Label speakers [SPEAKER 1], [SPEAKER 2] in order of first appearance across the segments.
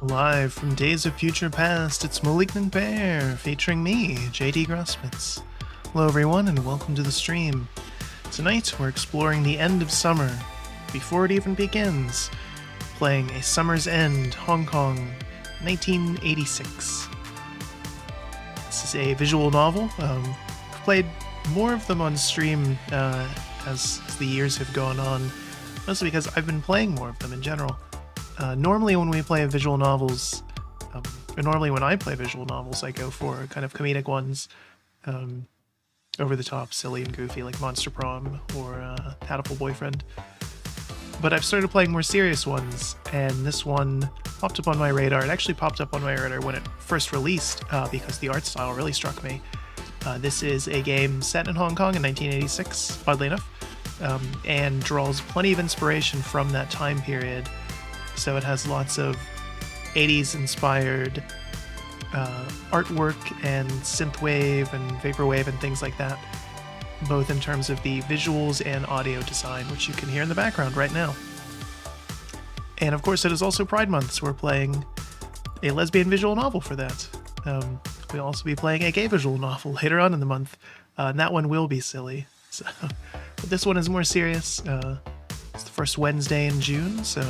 [SPEAKER 1] Live from Days of Future Past, it's Malignant Bear, featuring me, JD Grossmitz. Hello everyone, and welcome to the stream. Tonight, we're exploring the end of summer, before it even begins, playing A Summer's End, Hong Kong, 1986. This is a visual novel. I've played more of them on stream as the years have gone on, mostly because I've been playing more of them in general. Normally when we play visual novels, or normally when I play visual novels, I go for kind of comedic ones, over the top, silly and goofy, like Monster Prom or Hatful Boyfriend. But I've started playing more serious ones, and this one popped up on my radar. It actually popped up on my radar when it first released, because the art style really struck me. This is a game set in Hong Kong in 1986, oddly enough, and draws plenty of inspiration from that time period. So it has lots of 80s inspired artwork and synthwave and vaporwave and things like that, both in terms of the visuals and audio design, which you can hear in the background right now. And of course it is also Pride Month, so we're playing a lesbian visual novel for that. We'll also be playing a gay visual novel later on in the month, and that one will be silly. So, but this one is more serious. It's the first Wednesday in June, so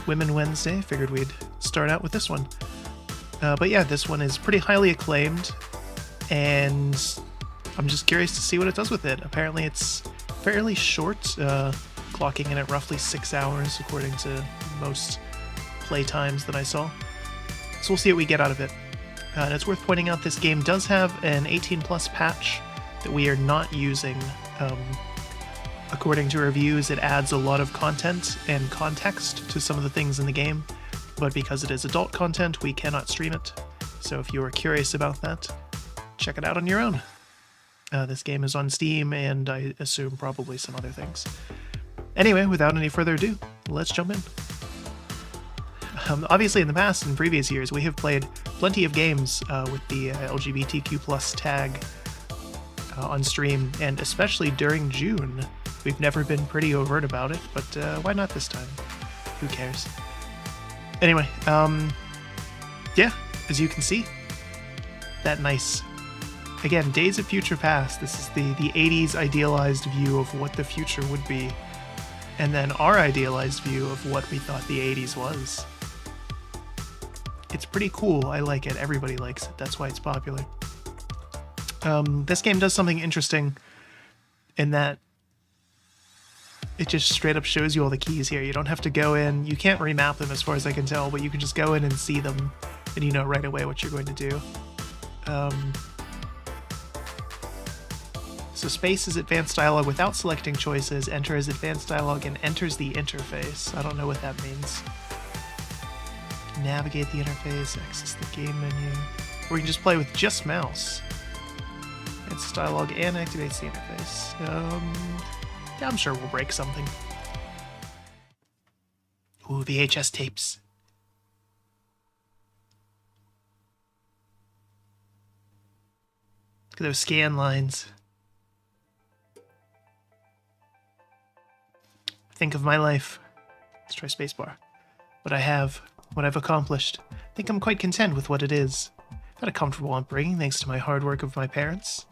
[SPEAKER 1] Women Wednesday, figured we'd start out with this one. But yeah, this one is pretty highly acclaimed, and I'm just curious to see what it does with it. Apparently it's fairly short, clocking in at roughly 6 hours according to most play times that I saw. So we'll see what we get out of it. And it's worth pointing out this game does have an 18+ patch that we are not using. According to reviews, it adds a lot of content and context to some of the things in the game, but because it is adult content, we cannot stream it. So if you are curious about that, check it out on your own. This game is on Steam, and I assume probably some other things. Anyway, without any further ado, let's jump in. Obviously in the past, in previous years, we have played plenty of games with the LGBTQ+ tag on stream, and especially during June. We've never been pretty overt about it, but why not this time? Who cares? Anyway, yeah, as you can see, that nice. Again, Days of Future Past. This is the 80s idealized view of what the future would be, and then our idealized view of what we thought the 80s was. It's pretty cool. I like it. Everybody likes it. That's why it's popular. This game does something interesting in that it just straight up shows you all the keys here. You don't have to go in. You can't remap them as far as I can tell, but you can just go in and see them, and you know right away what you're going to do. So space is advanced dialogue without selecting choices. Enter is advanced dialogue and enters the interface. I don't know what that means. Navigate the interface, access the game menu. Or you can just play with just mouse. It's dialogue and activates the interface. Yeah, I'm sure we'll break something. Ooh, VHS tapes. at those scan lines. Think of my life. Let's try spacebar. What I have, what I've accomplished. I think I'm quite content with what it is. I've had a comfortable upbringing thanks to my hard work of my parents.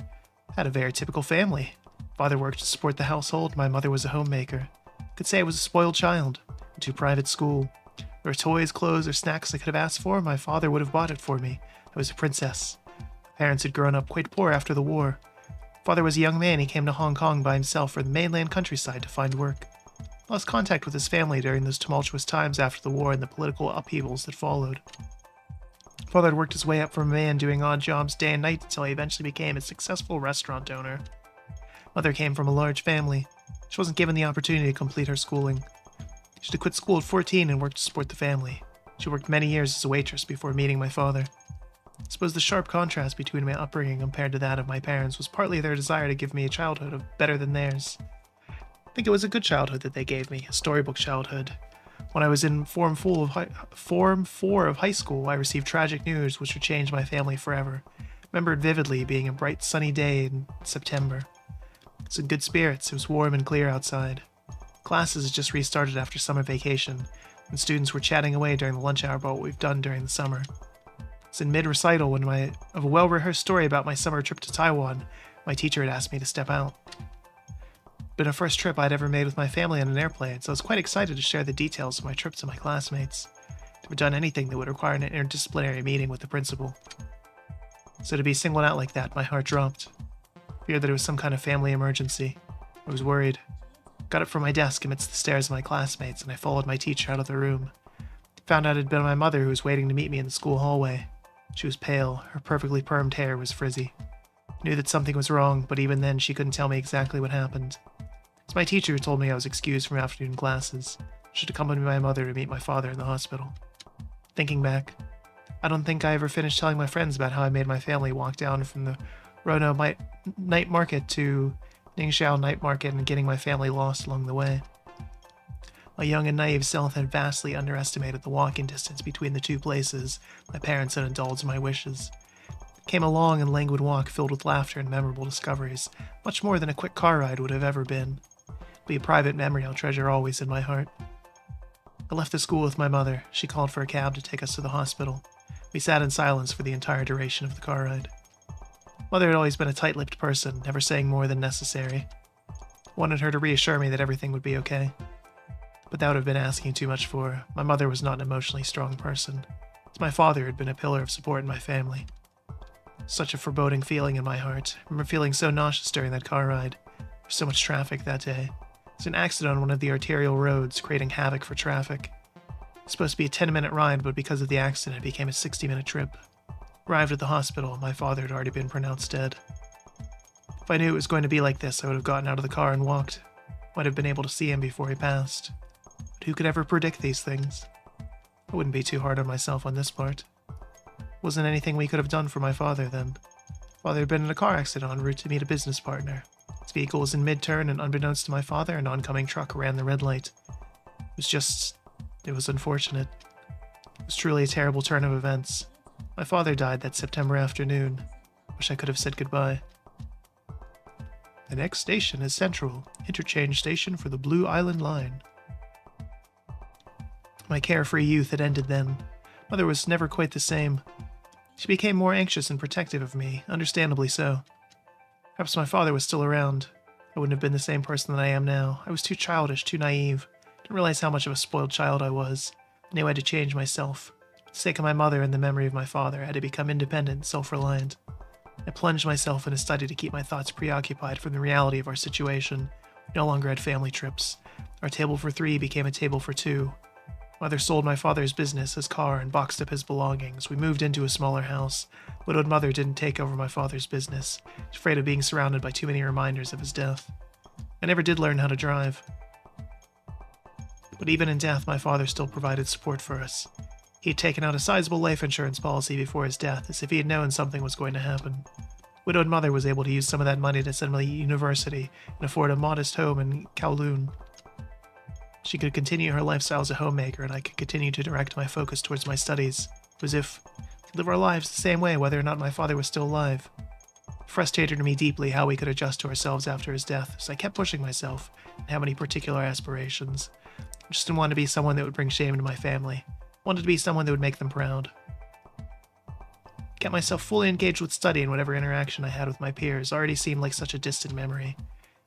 [SPEAKER 1] I had a very typical family. Father worked to support the household, my mother was a homemaker. I could say I was a spoiled child. Went to private school. There were toys, clothes, or snacks I could have asked for, my father would have bought it for me. I was a princess. My parents had grown up quite poor after the war. Father was a young man, he came to Hong Kong by himself for the mainland countryside to find work. Lost contact with his family during those tumultuous times after the war and the political upheavals that followed. Father had worked his way up from a man doing odd jobs day and night until he eventually became a successful restaurant owner. Mother came from a large family. She wasn't given the opportunity to complete her schooling. She had quit school at 14 and worked to support the family. She worked many years as a waitress before meeting my father. I suppose the sharp contrast between my upbringing compared to that of my parents was partly their desire to give me a childhood better than theirs. I think it was a good childhood that they gave me, a storybook childhood. When I was in Form 4 of high school, I received tragic news which would change my family forever. I remember it vividly being a bright sunny day in September. I was in good spirits, it was warm and clear outside. Classes had just restarted after summer vacation, and students were chatting away during the lunch hour about what we've done during the summer. I was in mid-recital of a well-rehearsed story about my summer trip to Taiwan. My teacher had asked me to step out. Been a first trip I'd ever made with my family on an airplane, so I was quite excited to share the details of my trip to my classmates. I'd never done anything that would require an interdisciplinary meeting with the principal. So to be singled out like that, my heart dropped. I feared that it was some kind of family emergency. I was worried. Got up from my desk amidst the stares of my classmates, and I followed my teacher out of the room. Found out it had been my mother who was waiting to meet me in the school hallway. She was pale, her perfectly permed hair was frizzy. I knew that something was wrong, but even then she couldn't tell me exactly what happened. It's my teacher who told me I was excused from afternoon classes. I should accompany my mother to meet my father in the hospital. Thinking back, I don't think I ever finished telling my friends about how I made my family walk down from the Rono night market to Ningxiao night market and getting my family lost along the way. My young and naive self had vastly underestimated the walking distance between the two places my parents had indulged my wishes. It came a long and languid walk filled with laughter and memorable discoveries, much more than a quick car ride would have ever been. Be a private memory I'll treasure always in my heart. I left the school with my mother. She called for a cab to take us to the hospital. We sat in silence for the entire duration of the car ride. Mother had always been a tight-lipped person, never saying more than necessary. I wanted her to reassure me that everything would be okay. But that would have been asking too much for her. My mother was not an emotionally strong person. It's my father who had been a pillar of support in my family. Such a foreboding feeling in my heart. I remember feeling so nauseous during that car ride. There was so much traffic that day. There was an accident on one of the arterial roads, creating havoc for traffic. It was supposed to be a 10-minute ride, but because of the accident, it became a 60-minute trip. Arrived at the hospital, my father had already been pronounced dead. If I knew it was going to be like this, I would have gotten out of the car and walked. Might have been able to see him before he passed. But who could ever predict these things? I wouldn't be too hard on myself on this part. Wasn't anything we could have done for my father then. Father had been in a car accident en route to meet a business partner. His vehicle was in mid-turn, and unbeknownst to my father, an oncoming truck ran the red light. It was unfortunate. It was truly a terrible turn of events. My father died that September afternoon. Wish I could have said goodbye. The next station is Central, interchange station for the Blue Island Line. My carefree youth had ended then. Mother was never quite the same. She became more anxious and protective of me, understandably so. Perhaps my father was still around. I wouldn't have been the same person that I am now. I was too childish, too naive. Didn't realize how much of a spoiled child I was. I knew I had to change myself. For the sake of my mother and the memory of my father, I had to become independent and self-reliant. I plunged myself in a study to keep my thoughts preoccupied from the reality of our situation. We no longer had family trips. Our table for 3 became a table for 2. Mother sold my father's business, his car, and boxed up his belongings. We moved into a smaller house. Widowed mother didn't take over my father's business. She's afraid of being surrounded by too many reminders of his death. I never did learn how to drive. But even in death, my father still provided support for us. He had taken out a sizable life insurance policy before his death, as if he had known something was going to happen. Widowed mother was able to use some of that money to send me to university and afford a modest home in Kowloon. She could continue her lifestyle as a homemaker, and I could continue to direct my focus towards my studies. It was as if we could live our lives the same way whether or not my father was still alive. frustrated me deeply how we could adjust to ourselves after his death, so I kept pushing myself and have any particular aspirations. I just didn't want to be someone that would bring shame to my family. I wanted to be someone that would make them proud. Kept myself fully engaged with study, and whatever interaction I had with my peers already seemed like such a distant memory.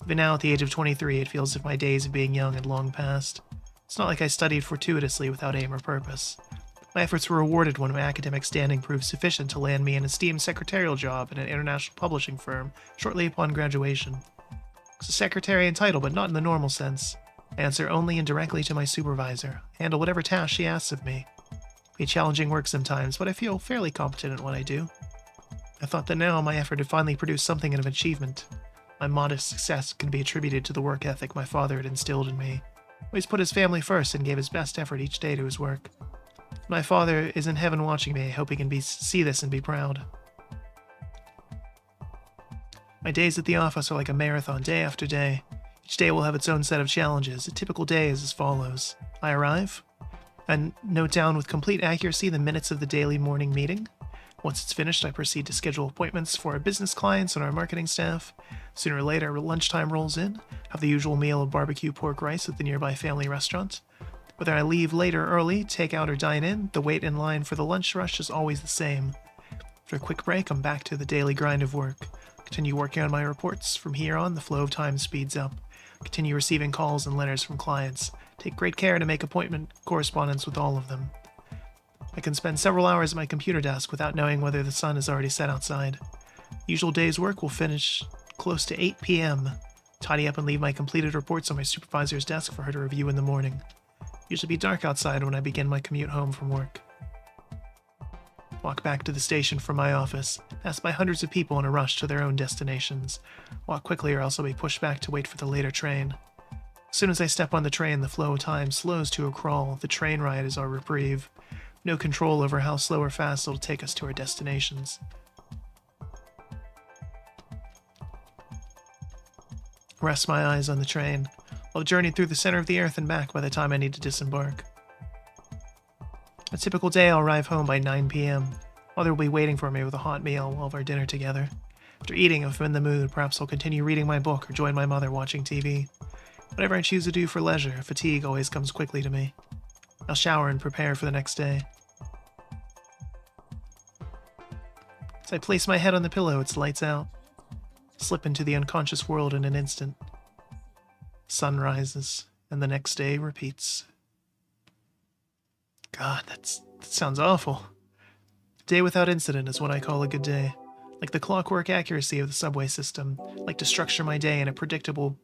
[SPEAKER 1] Even now, at the age of 23, it feels as if my days of being young had long passed. It's not like I studied fortuitously without aim or purpose. My efforts were rewarded when my academic standing proved sufficient to land me an esteemed secretarial job in an international publishing firm shortly upon graduation. I was a secretary in title, but not in the normal sense. I answer only and directly to my supervisor, handle whatever task she asks of me. Be challenging work sometimes, but I feel fairly competent at what I do. I thought that now my effort had finally produced something of achievement. My modest success can be attributed to the work ethic my father had instilled in me. He always put his family first and gave his best effort each day to his work. My father is in heaven watching me. I hope he can see this and be proud. My days at the office are like a marathon, day after day. Each day will have its own set of challenges. A typical day is as follows. I arrive. I note down with complete accuracy the minutes of the daily morning meeting. Once it's finished, I proceed to schedule appointments for our business clients and our marketing staff. Sooner or later, lunchtime rolls in. Have the usual meal of barbecue pork rice at the nearby family restaurant. Whether I leave late or early, take out or dine in, the wait in line for the lunch rush is always the same. After a quick break, I'm back to the daily grind of work. Continue working on my reports. From here on, the flow of time speeds up. Continue receiving calls and letters from clients. Take great care to make appointment correspondence with all of them. I can spend several hours at my computer desk without knowing whether the sun has already set outside. Usual day's work will finish close to 8 p.m. Tidy up and leave my completed reports on my supervisor's desk for her to review in the morning. Usually be dark outside when I begin my commute home from work. Walk back to the station from my office, passed by hundreds of people in a rush to their own destinations. Walk quickly or else I'll be pushed back to wait for the later train. As soon as I step on the train, the flow of time slows to a crawl. The train ride is our reprieve. No control over how slow or fast it'll take us to our destinations. Rest my eyes on the train. I've journeyed through the center of the earth and back by the time I need to disembark. A typical day, I'll arrive home by 9 p.m. Mother will be waiting for me with a hot meal. We'll have our dinner together. After eating, if I'm in the mood, perhaps I'll continue reading my book or join my mother watching TV. Whatever I choose to do for leisure, fatigue always comes quickly to me. I'll shower and prepare for the next day. As I place my head on the pillow, it's lights out. Slip into the unconscious world in an instant. Sun rises, and the next day repeats. God, that sounds awful. A day without incident is what I call a good day. Like the clockwork accuracy of the subway system. Like to structure my day in a predictable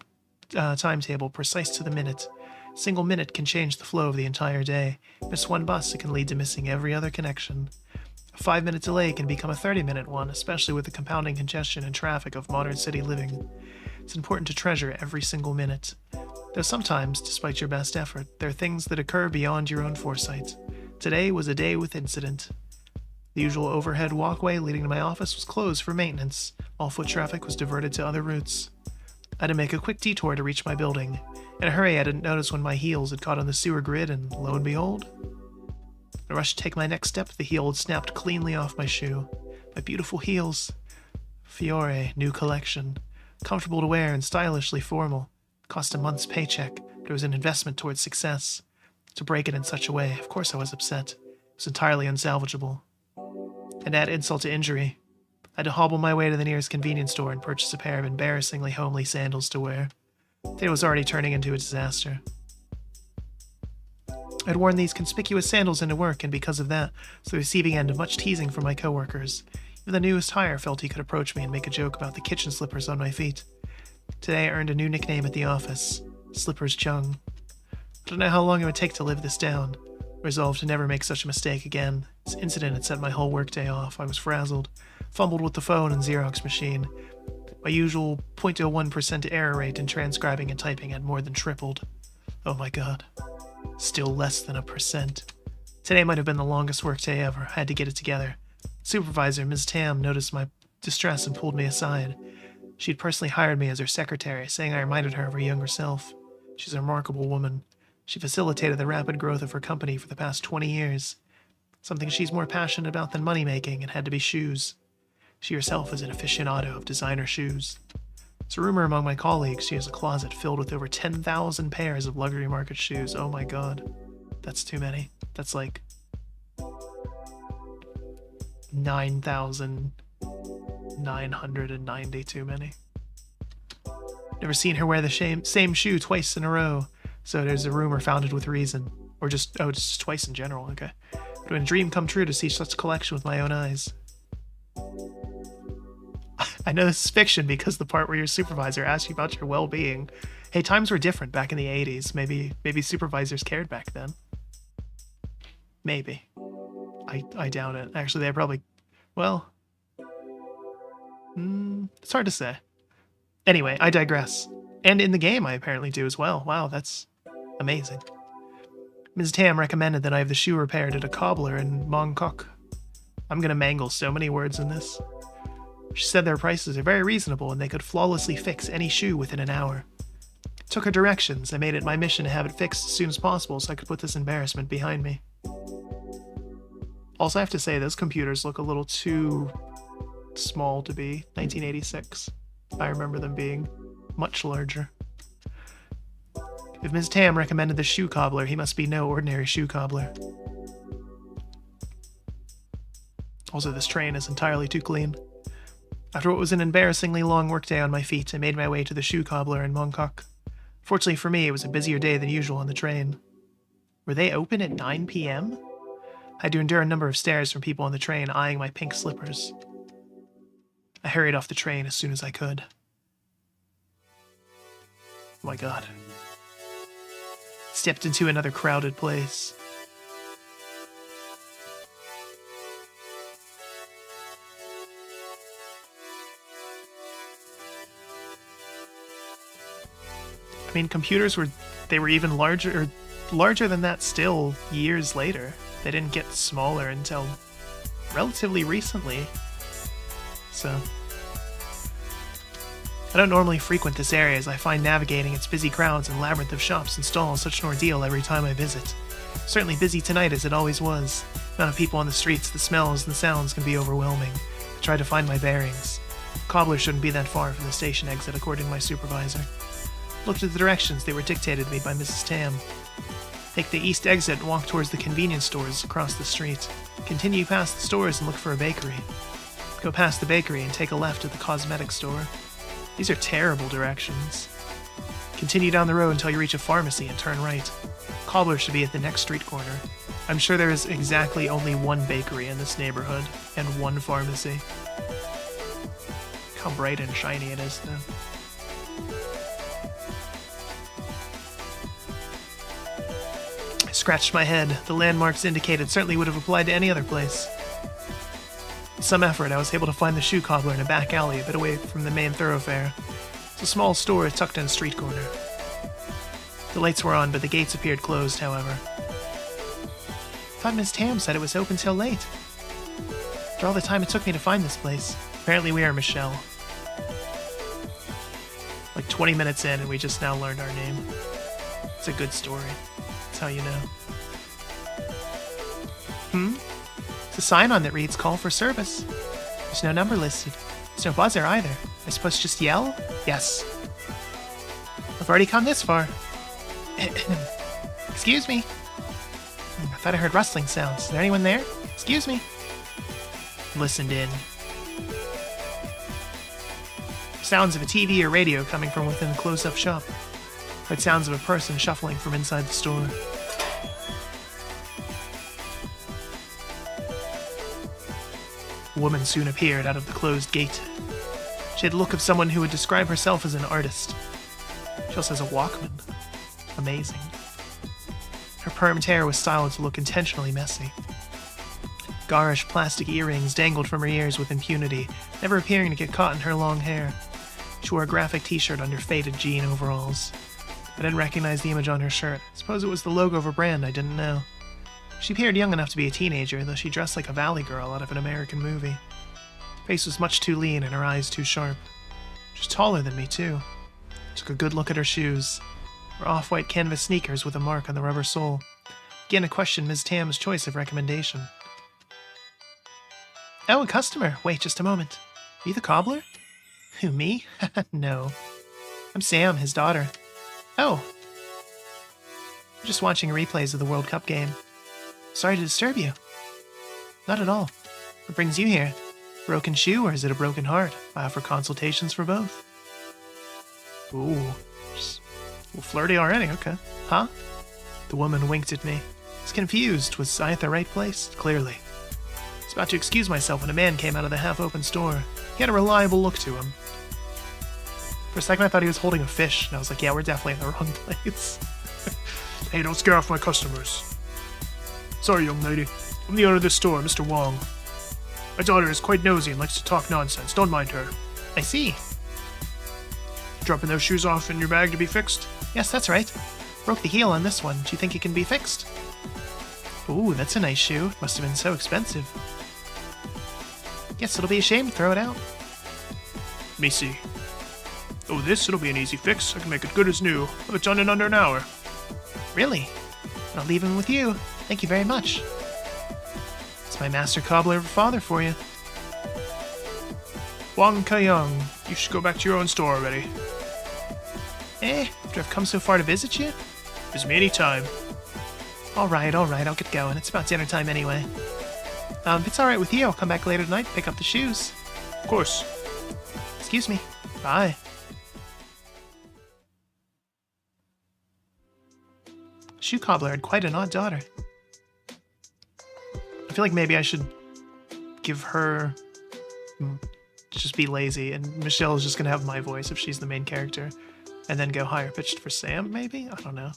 [SPEAKER 1] timetable, precise to the minute. A single minute can change the flow of the entire day. Miss one bus, it can lead to missing every other connection. A 5-minute delay can become a 30-minute one, especially with the compounding congestion and traffic of modern city living. It's important to treasure every single minute. Though sometimes, despite your best effort, there are things that occur beyond your own foresight. Today was a day with incident. The usual overhead walkway leading to my office was closed for maintenance. All foot traffic was diverted to other routes. I had to make a quick detour to reach my building. In a hurry, I didn't notice when my heels had caught on the sewer grid, and lo and behold, in a rush to take my next step, the heel had snapped cleanly off my shoe. My beautiful heels. Fiore, new collection. Comfortable to wear and stylishly formal. Cost a month's paycheck, but it was an investment towards success. To break it in such a way, of course I was upset. It was entirely unsalvageable. And add insult to injury, I had to hobble my way to the nearest convenience store and purchase a pair of embarrassingly homely sandals to wear. The day was already turning into a disaster. I'd worn these conspicuous sandals into work, and because of that, was the receiving end of much teasing from my coworkers. Even the newest hire felt he could approach me and make a joke about the kitchen slippers on my feet. Today I earned a new nickname at the office, Slippers Chung. I don't know how long it would take to live this down. Resolved to never make such a mistake again. This incident had set my whole workday off. I was frazzled, fumbled with the phone and Xerox machine. My usual 0.01% error rate in transcribing and typing had more than tripled. Oh my god. Still less than 1%. Today might have been the longest workday ever. I had to get it together. Supervisor, Ms. Tam, noticed my distress and pulled me aside. She'd personally hired me as her secretary, saying I reminded her of her younger self. She's a remarkable woman. She facilitated the rapid growth of her company for the past 20 years. Something she's more passionate about than money-making, and had to be shoes. She herself is an aficionado of designer shoes. It's a rumor among my colleagues she has a closet filled with over 10,000 pairs of luxury market shoes. Oh my god. That's too many. That's like 9,990 too many. Never seen her wear the same shoe twice in a row, so there's a rumor founded with reason. Or just twice in general, okay. But when a dream come true to see such a collection with my own eyes. I know this is fiction because the part where your supervisor asks you about your well-being. Hey, times were different back in the 80s. Maybe supervisors cared back then. Maybe. I doubt it. Actually, they probably... Well... it's hard to say. Anyway, I digress. And in the game, I apparently do as well. Wow, that's amazing. Ms. Tam recommended that I have the shoe repaired at a cobbler in Mongkok. I'm gonna mangle so many words in this. She said their prices are very reasonable and they could flawlessly fix any shoe within an hour. Took her directions. I made it my mission to have it fixed as soon as possible so I could put this embarrassment behind me. Also, I have to say, those computers look a little too small to be 1986. I remember them being much larger. If Ms. Tam recommended the shoe cobbler, he must be no ordinary shoe cobbler. Also, this train is entirely too clean. After what was an embarrassingly long workday on my feet, I made my way to the shoe cobbler in Mongkok. Fortunately for me, it was a busier day than usual on the train. Were they open at 9 p.m.? I had to endure a number of stares from people on the train eyeing my pink slippers. I hurried off the train as soon as I could. Oh my god. Stepped into another crowded place. I mean, computers were even larger than that still years later. They didn't get smaller until relatively recently. So, I don't normally frequent this area as I find navigating its busy crowds and labyrinth of shops and stalls such an ordeal every time I visit. Certainly busy tonight as it always was. The amount of people on the streets, the smells, and the sounds can be overwhelming. I try to find my bearings. Cobbler shouldn't be that far from the station exit according to my supervisor. Looked at the directions they were dictated to me by Mrs. Tam. Take the east exit and walk towards the convenience stores across the street. Continue past the stores and look for a bakery. Go past the bakery and take a left at the cosmetic store. These are terrible directions. Continue down the road until you reach a pharmacy and turn right. Cobbler should be at the next street corner. I'm sure there is exactly only one bakery in this neighborhood and one pharmacy. Look how bright and shiny it is though. I scratched my head. The landmarks indicated certainly would have applied to any other place. With some effort, I was able to find the shoe cobbler in a back alley a bit away from the main thoroughfare. It's a small store tucked in a street corner. The lights were on, but the gates appeared closed, however. I thought Miss Tam said it was open till late. After all the time it took me to find this place. Apparently we are Michelle. Like 20 minutes in and we just now learned our name. It's a good story. That's how you know. There's a sign on that reads, "Call for service." There's no number listed. There's no buzzer either. I suppose just yell? Yes. I've already come this far. Excuse me. I thought I heard rustling sounds. Is there anyone there? Excuse me. Listened in. Sounds of a TV or radio coming from within the closed-up shop. Heard sounds of a person shuffling from inside the store. A woman soon appeared out of the closed gate. She had the look of someone who would describe herself as an artist. She also has a Walkman. Amazing. Her permed hair was styled to look intentionally messy. Garish plastic earrings dangled from her ears with impunity, never appearing to get caught in her long hair. She wore a graphic t-shirt under faded jean overalls. I didn't recognize the image on her shirt. Suppose it was the logo of a brand I didn't know. She appeared young enough to be a teenager, though she dressed like a valley girl out of an American movie. Her face was much too lean and her eyes too sharp. She was taller than me, too. Took a good look at her shoes. Her off-white canvas sneakers with a mark on the rubber sole. Began to question Ms. Tam's choice of recommendation. Oh, a customer. Wait just a moment. You the cobbler? Who, me? No. I'm Sam, his daughter. Oh. I'm just watching replays of the World Cup game. Sorry to disturb you. Not at all. What brings you here? Broken shoe, or is it a broken heart? I offer consultations for both. Ooh. Just a little flirty already, okay. Huh? The woman winked at me. I was confused. Was I at the right place? Clearly. I was about to excuse myself when a man came out of the half-open store. He had a reliable look to him. For a second I thought he was holding a fish, and I was like, yeah, we're definitely in the wrong place. Hey, don't scare off my customers. Sorry, young lady. I'm the owner of this store, Mr. Wong. My daughter is quite nosy and likes to talk nonsense. Don't mind her. I see. Dropping those shoes off in your bag to be fixed? Yes, that's right. Broke the heel on this one. Do you think it can be fixed? Ooh, that's a nice shoe. It must have been so expensive. Yes, it'll be a shame to throw it out. Let me see. Oh, it'll be an easy fix. I can make it good as new. I'll have it done in under an hour. Really? I'll leave him with you. Thank you very much. It's my master cobbler father for you. Wang Ka-young, you should go back to your own store already. After I've come so far to visit you? Visit me any time. Alright, I'll get going. It's about dinner time anyway. If it's alright with you, I'll come back later tonight to pick up the shoes. Of course. Excuse me. Bye. Shoe cobbler had quite an odd daughter. I feel like maybe I should give her... just be lazy, and Michelle is just gonna have my voice if she's the main character. And then go higher pitched for Sam, maybe? I don't know.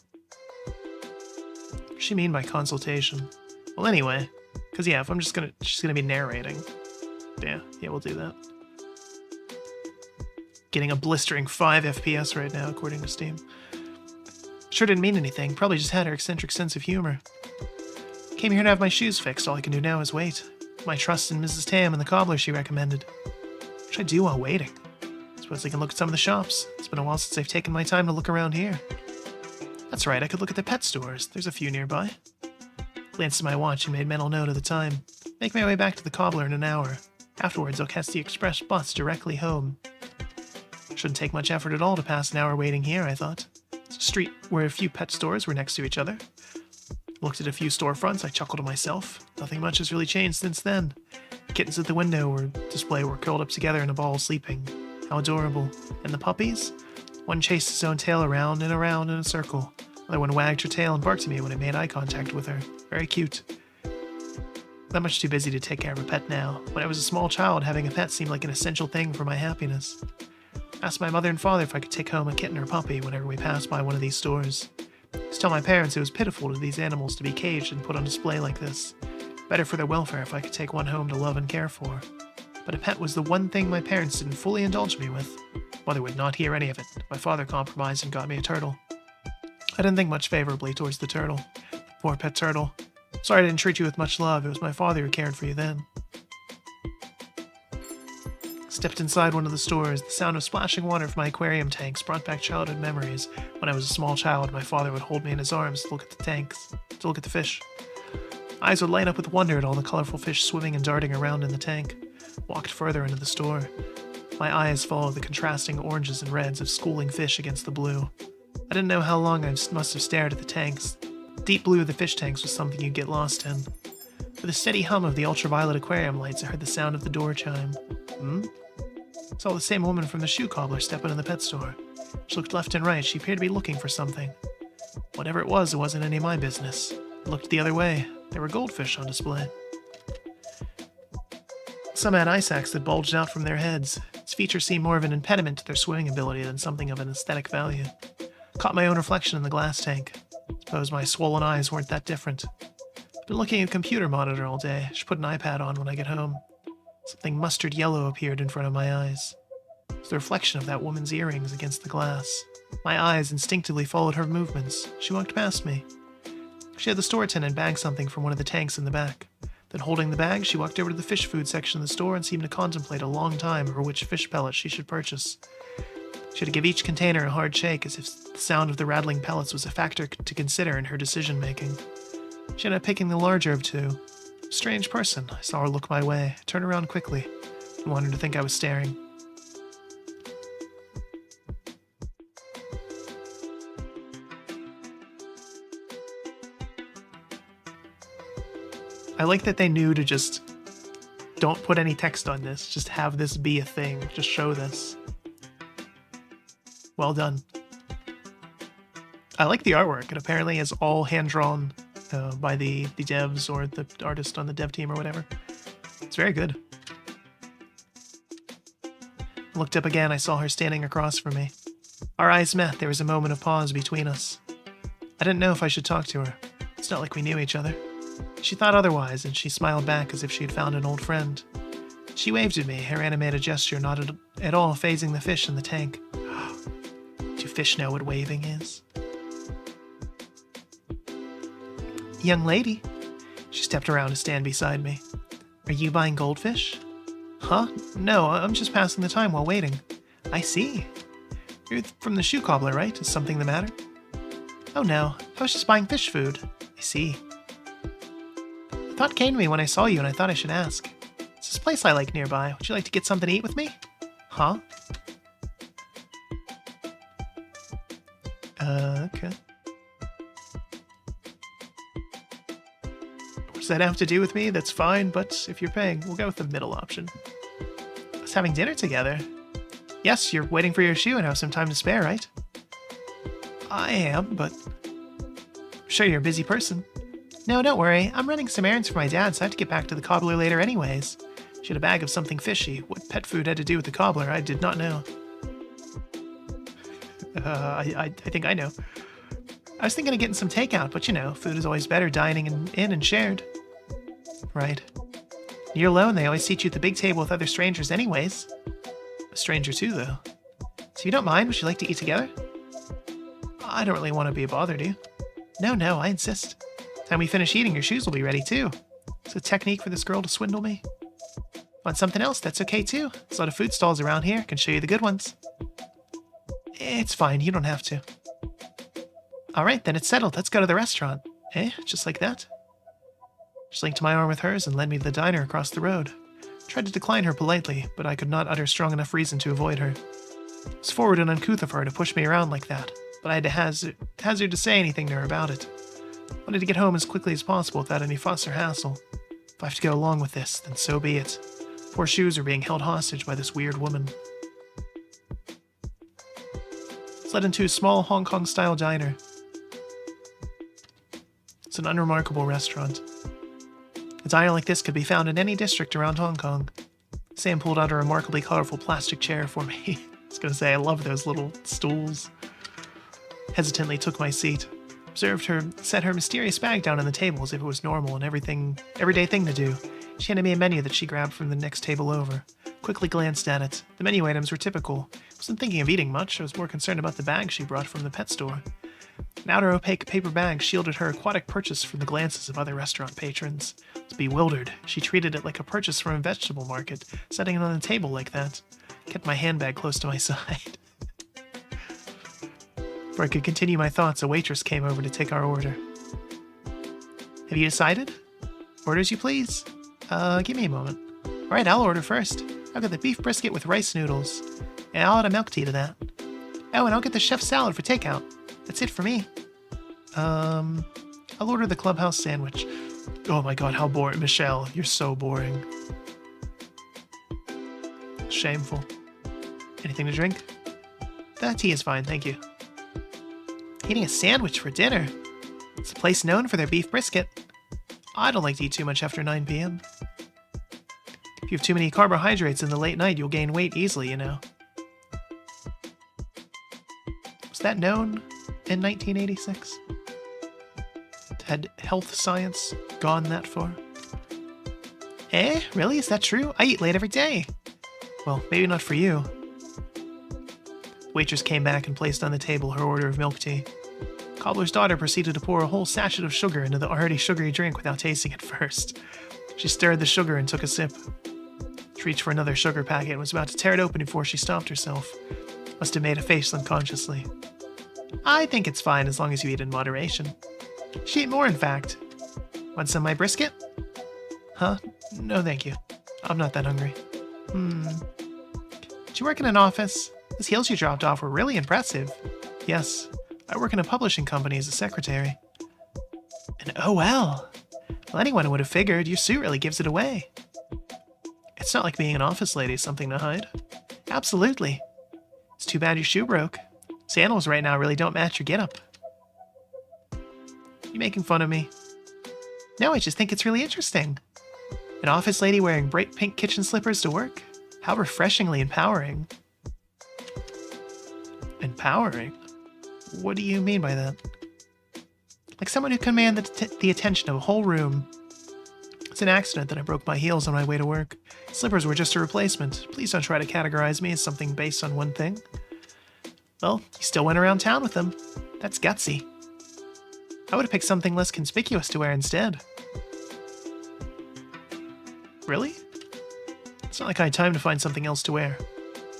[SPEAKER 1] What does she mean by consultation? Well, anyway. Because, yeah, if she's gonna be narrating. Yeah, we'll do that. Getting a blistering 5 FPS right now, according to Steam. Sure didn't mean anything. Probably just had her eccentric sense of humor. Came here to have my shoes fixed. All I can do now is wait. My trust in Mrs. Tam and the cobbler she recommended. What should I do while waiting? Suppose I can look at some of the shops. It's been a while since I've taken my time to look around here. That's right, I could look at the pet stores. There's a few nearby. Glanced at my watch and made mental note of the time. Make my way back to the cobbler in an hour. Afterwards, I'll catch the express bus directly home. Shouldn't take much effort at all to pass an hour waiting here, I thought. It's a street where a few pet stores were next to each other. Looked at a few storefronts, I chuckled to myself. Nothing much has really changed since then. The kittens at the window or display were curled up together in a ball sleeping. How adorable. And the puppies? One chased his own tail around and around in a circle. Another one wagged her tail and barked at me when I made eye contact with her. Very cute. Not much too busy to take care of a pet now. When I was a small child, having a pet seemed like an essential thing for my happiness. I asked my mother and father if I could take home a kitten or puppy whenever we passed by one of these stores. I used to tell my parents it was pitiful to these animals to be caged and put on display like this. Better for their welfare if I could take one home to love and care for. But a pet was the one thing my parents didn't fully indulge me with. Mother would not hear any of it. My father compromised and got me a turtle. I didn't think much favorably towards the turtle. Poor pet turtle. Sorry I didn't treat you with much love. It was my father who cared for you then. Stepped inside one of the stores. The sound of splashing water from my aquarium tanks brought back childhood memories. When I was a small child, my father would hold me in his arms to look at the tanks, to look at the fish. Eyes would light up with wonder at all the colorful fish swimming and darting around in the tank. Walked further into the store. My eyes followed the contrasting oranges and reds of schooling fish against the blue. I didn't know how long I must have stared at the tanks. The deep blue of the fish tanks was something you'd get lost in. With a steady hum of the ultraviolet aquarium lights, I heard the sound of the door chime. Saw the same woman from the shoe cobbler step into the pet store. She looked left and right. She appeared to be looking for something. Whatever it wasn't any of my business. I looked the other way. There were goldfish on display. Some had eye sacs that bulged out from their heads. Its features seemed more of an impediment to their swimming ability than something of an aesthetic value. Caught my own reflection in the glass tank. Suppose my swollen eyes weren't that different. Been looking at a computer monitor all day. Should put an iPad on when I get home. Something mustard yellow appeared in front of my eyes. It was the reflection of that woman's earrings against the glass. My eyes instinctively followed her movements. She walked past me. She had the store attendant bag something from one of the tanks in the back. Then holding the bag, she walked over to the fish food section of the store and seemed to contemplate a long time over which fish pellets she should purchase. She had to give each container a hard shake as if the sound of the rattling pellets was a factor to consider in her decision-making. She ended up picking the larger of two. Strange person. I saw her look my way, turn around quickly. Want her to think I was staring. I like that they knew to just don't put any text on this. Just have this be a thing. Just show this. Well done. I like the artwork. It apparently is all hand-drawn by the devs or the artist on the dev team or whatever. It's very good. I looked up again. I saw her standing across from me. Our eyes met. There was a moment of pause between us. I didn't know if I should talk to her. It's not like we knew each other. She thought otherwise, and she smiled back as if she had found an old friend. She waved at me, her animated gesture not at all phasing the fish in the tank. Do fish know what waving is? Young lady. She stepped around to stand beside me. Are you buying goldfish? Huh? No, I'm just passing the time while waiting. I see. You're from the shoe cobbler, right? Is something the matter? Oh no, I was just buying fish food. I see. The thought came to me when I saw you and I thought I should ask. It's this place I like nearby. Would you like to get something to eat with me? Huh? Okay. What does that have to do with me? That's fine, but if you're paying, we'll go with the middle option. Us having dinner together? Yes, you're waiting for your shoe and have some time to spare, right? I am, but... I'm sure you're a busy person. No, don't worry. I'm running some errands for my dad, so I have to get back to the cobbler later anyways. She had a bag of something fishy. What pet food had to do with the cobbler, I did not know. I think I know. I was thinking of getting some takeout, but you know, food is always better dining in and shared. Right. You're alone, they always seat you at the big table with other strangers anyways. A stranger too, though. So you don't mind? Would you like to eat together? I don't really want to be a bother, do you? No, I insist. Time we finish eating, your shoes will be ready too. It's a technique for this girl to swindle me. Want something else? That's okay too. There's a lot of food stalls around here. Can show you the good ones. It's fine, you don't have to. Alright, then it's settled. Let's go to the restaurant. Eh? Just like that? She linked my arm with hers and led me to the diner across the road. I tried to decline her politely, but I could not utter strong enough reason to avoid her. It was forward and uncouth of her to push me around like that, but I had to hazard to say anything to her about it. I wanted to get home as quickly as possible without any fuss or hassle. If I have to go along with this, then so be it. Poor shoes are being held hostage by this weird woman. It's led into a small Hong Kong-style diner. It's an unremarkable restaurant. A diner like this could be found in any district around Hong Kong. Sam pulled out a remarkably colorful plastic chair for me. I was going to say, I love those little stools. Hesitantly took my seat. Observed her set her mysterious bag down on the table as if it was normal and everyday thing to do. She handed me a menu that she grabbed from the next table over. Quickly glanced at it. The menu items were typical. I wasn't thinking of eating much. I was more concerned about the bag she brought from the pet store. An outer opaque paper bag shielded her aquatic purchase from the glances of other restaurant patrons. I was bewildered. She treated it like a purchase from a vegetable market, setting it on the table like that. Kept my handbag close to my side. Before I could continue my thoughts, a waitress came over to take our order. Have you decided? Orders you please? Give me a moment. Alright, I'll order first. I'll get the beef brisket with rice noodles. And I'll add a milk tea to that. Oh, and I'll get the chef salad for takeout. That's it for me. I'll order the clubhouse sandwich. Oh my god, how boring. Michelle, you're so boring. Shameful. Anything to drink? That tea is fine, thank you. Eating a sandwich for dinner? It's a place known for their beef brisket. I don't like to eat too much after 9 p.m. If you have too many carbohydrates in the late night, you'll gain weight easily, you know. Was that known in 1986? Had health science gone that far? Eh? Really? Is that true? I eat late every day. Well, maybe not for you. The waitress came back and placed on the table her order of milk tea. Cobbler's daughter proceeded to pour a whole sachet of sugar into the already sugary drink without tasting it first. She stirred the sugar and took a sip. She reached for another sugar packet and was about to tear it open before she stopped herself. Must have made a face unconsciously. I think it's fine as long as you eat in moderation. She ate more, in fact. Want some of my brisket? Huh? No, thank you. I'm not that hungry. Do you work in an office? Those heels you dropped off were really impressive. Yes, I work in a publishing company as a secretary. And oh well. Well, anyone would have figured your suit really gives it away. It's not like being an office lady is something to hide. Absolutely. It's too bad your shoe broke. Sandals right now really don't match your getup. You making fun of me? No, I just think it's really interesting. An office lady wearing bright pink kitchen slippers to work? How refreshingly empowering. Empowering? What do you mean by that? Like someone who commanded the attention of a whole room. It's an accident that I broke my heels on my way to work. Slippers were just a replacement. Please don't try to categorize me as something based on one thing. Well, you still went around town with them. That's gutsy. I would have picked something less conspicuous to wear instead. Really? It's not like I had time to find something else to wear.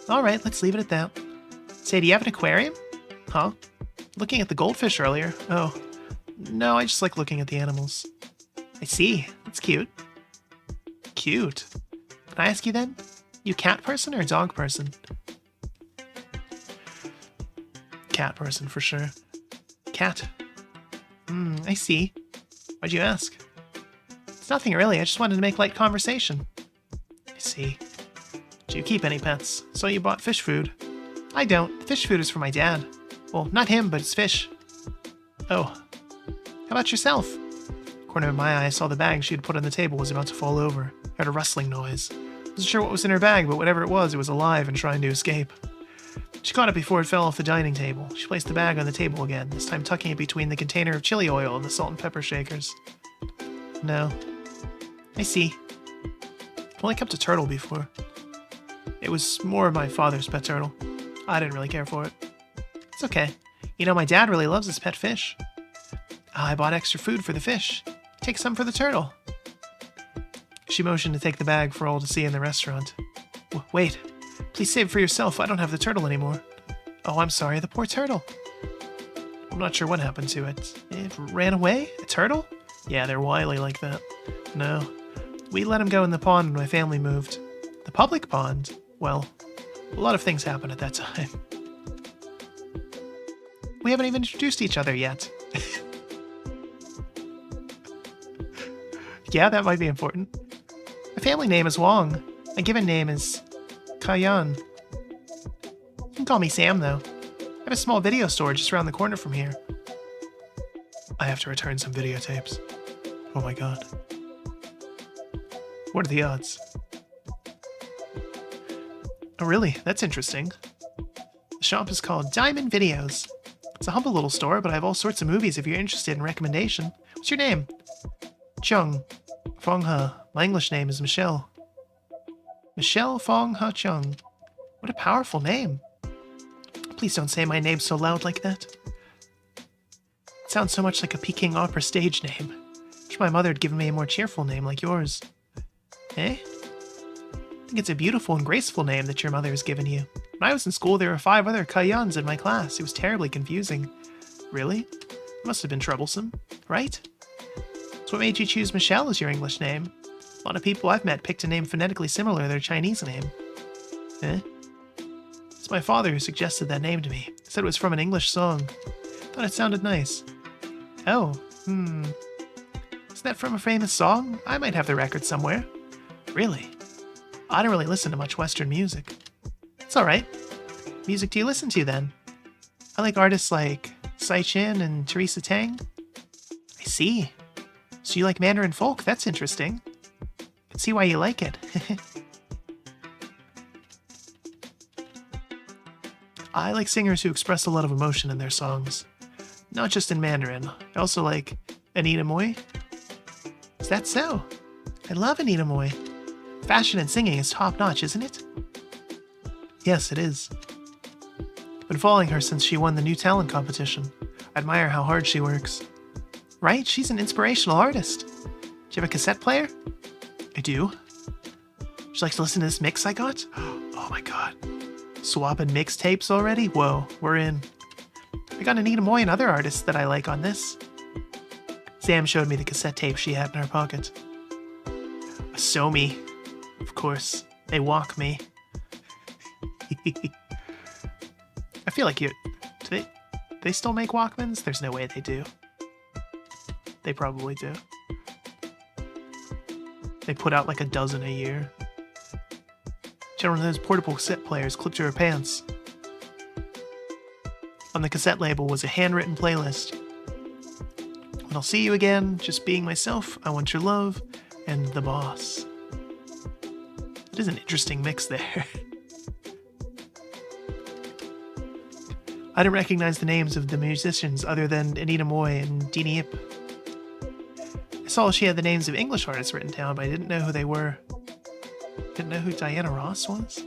[SPEAKER 1] Alright, let's leave it at that. Say, do you have an aquarium? Huh? Looking at the goldfish earlier. Oh. No, I just like looking at the animals. I see. That's cute. Cute. Can I ask you then? You cat person or dog person? Cat person, for sure. Cat. I see. Why'd you ask? It's nothing really, I just wanted to make light conversation. I see. Do you keep any pets? So you bought fish food. I don't. Fish food is for my dad. Well, not him, but his fish. Oh. How about yourself? Corner of my eye, I saw the bag she had put on the table was about to fall over. I heard a rustling noise. Wasn't sure what was in her bag, but whatever it was alive and trying to escape. She caught it before it fell off the dining table. She placed the bag on the table again, this time tucking it between the container of chili oil and the salt and pepper shakers. No. I see. I've only kept a turtle before. It was more of my father's pet turtle. I didn't really care for it. It's okay. You know, my dad really loves his pet fish. I bought extra food for the fish. Take some for the turtle. She motioned to take the bag for all to see in the restaurant. Wait. Please save it for yourself. I don't have the turtle anymore. Oh, I'm sorry. The poor turtle. I'm not sure what happened to it. It ran away? A turtle? Yeah, they're wily like that. No. We let him go in the pond when my family moved. The public pond? Well, a lot of things happened at that time. We haven't even introduced each other yet. Yeah, that might be important. My family name is Wong. My given name is Kayan. You can call me Sam, though. I have a small video store just around the corner from here. I have to return some videotapes. Oh my god. What are the odds? Oh really? That's interesting. The shop is called Diamond Videos. It's a humble little store, but I have all sorts of movies if you're interested in recommendation. What's your name? Chung. Fong Ha. My English name is Michelle. Michelle Fong Ha Chung. What a powerful name. Please don't say my name so loud like that. It sounds so much like a Peking opera stage name. I wish my mother had given me a more cheerful name like yours. Eh? I think it's a beautiful and graceful name that your mother has given you. When I was in school, there were 5 other Kayans in my class. It was terribly confusing. Really? It must have been troublesome, right? So what made you choose Michelle as your English name? A lot of people I've met picked a name phonetically similar to their Chinese name. Eh? It's my father who suggested that name to me. He said it was from an English song. Thought it sounded nice. Oh, Isn't that from a famous song? I might have the record somewhere. Really? I don't really listen to much Western music. It's alright. Music do you listen to then? I like artists like Sai Chin and Teresa Tang. I see. So you like Mandarin folk? That's interesting. I can see why you like it. I like singers who express a lot of emotion in their songs. Not just in Mandarin. I also like Anita Moy. Is that so? I love Anita Moy. Fashion and singing is top-notch, isn't it? Yes, it is. I've been following her since she won the New Talent competition. I admire how hard she works. Right? She's an inspirational artist. Do you have a cassette player? I do. Would you like to listen to this mix I got? Oh my god. Swapping mixtapes already? Whoa, we're in. I got Anita Moy and other artists that I like on this. Sam showed me the cassette tape she had in her pocket. A Somi. Of course. They walk me. I feel like do they still make Walkmans? There's no way they do. They probably do. They put out like a dozen a year. She had one of those portable cassette players clipped to her pants. On the cassette label was a handwritten playlist. When I'll see you again, just being myself, I want your love, and the boss. It is an interesting mix there. I didn't recognize the names of the musicians other than Anita Moy and Deanie Ip. I saw she had the names of English artists written down, but I didn't know who they were. Didn't know who Diana Ross was?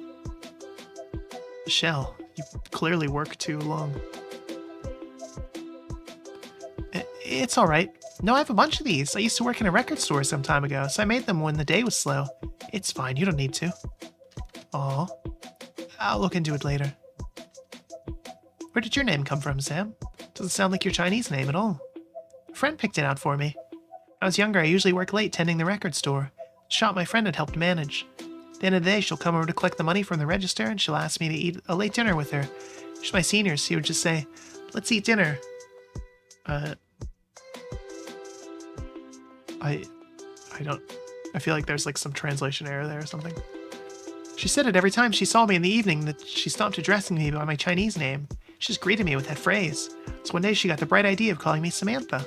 [SPEAKER 1] Michelle, you clearly work too long. It's alright. No, I have a bunch of these. I used to work in a record store some time ago, so I made them when the day was slow. It's fine, you don't need to. Aw. I'll look into it later. Where did your name come from, Sam? Doesn't sound like your Chinese name at all. A friend picked it out for me. When I was younger, I usually worked late tending the record store. The shop my friend had helped manage. At the end of the day, she'll come over to collect the money from the register, and she'll ask me to eat a late dinner with her. She's my senior, so she would just say, "Let's eat dinner." I feel like there's like some translation error there or something. She said it every time she saw me in the evening, that she stopped addressing me by my Chinese name. She just greeted me with that phrase. So one day she got the bright idea of calling me Samantha.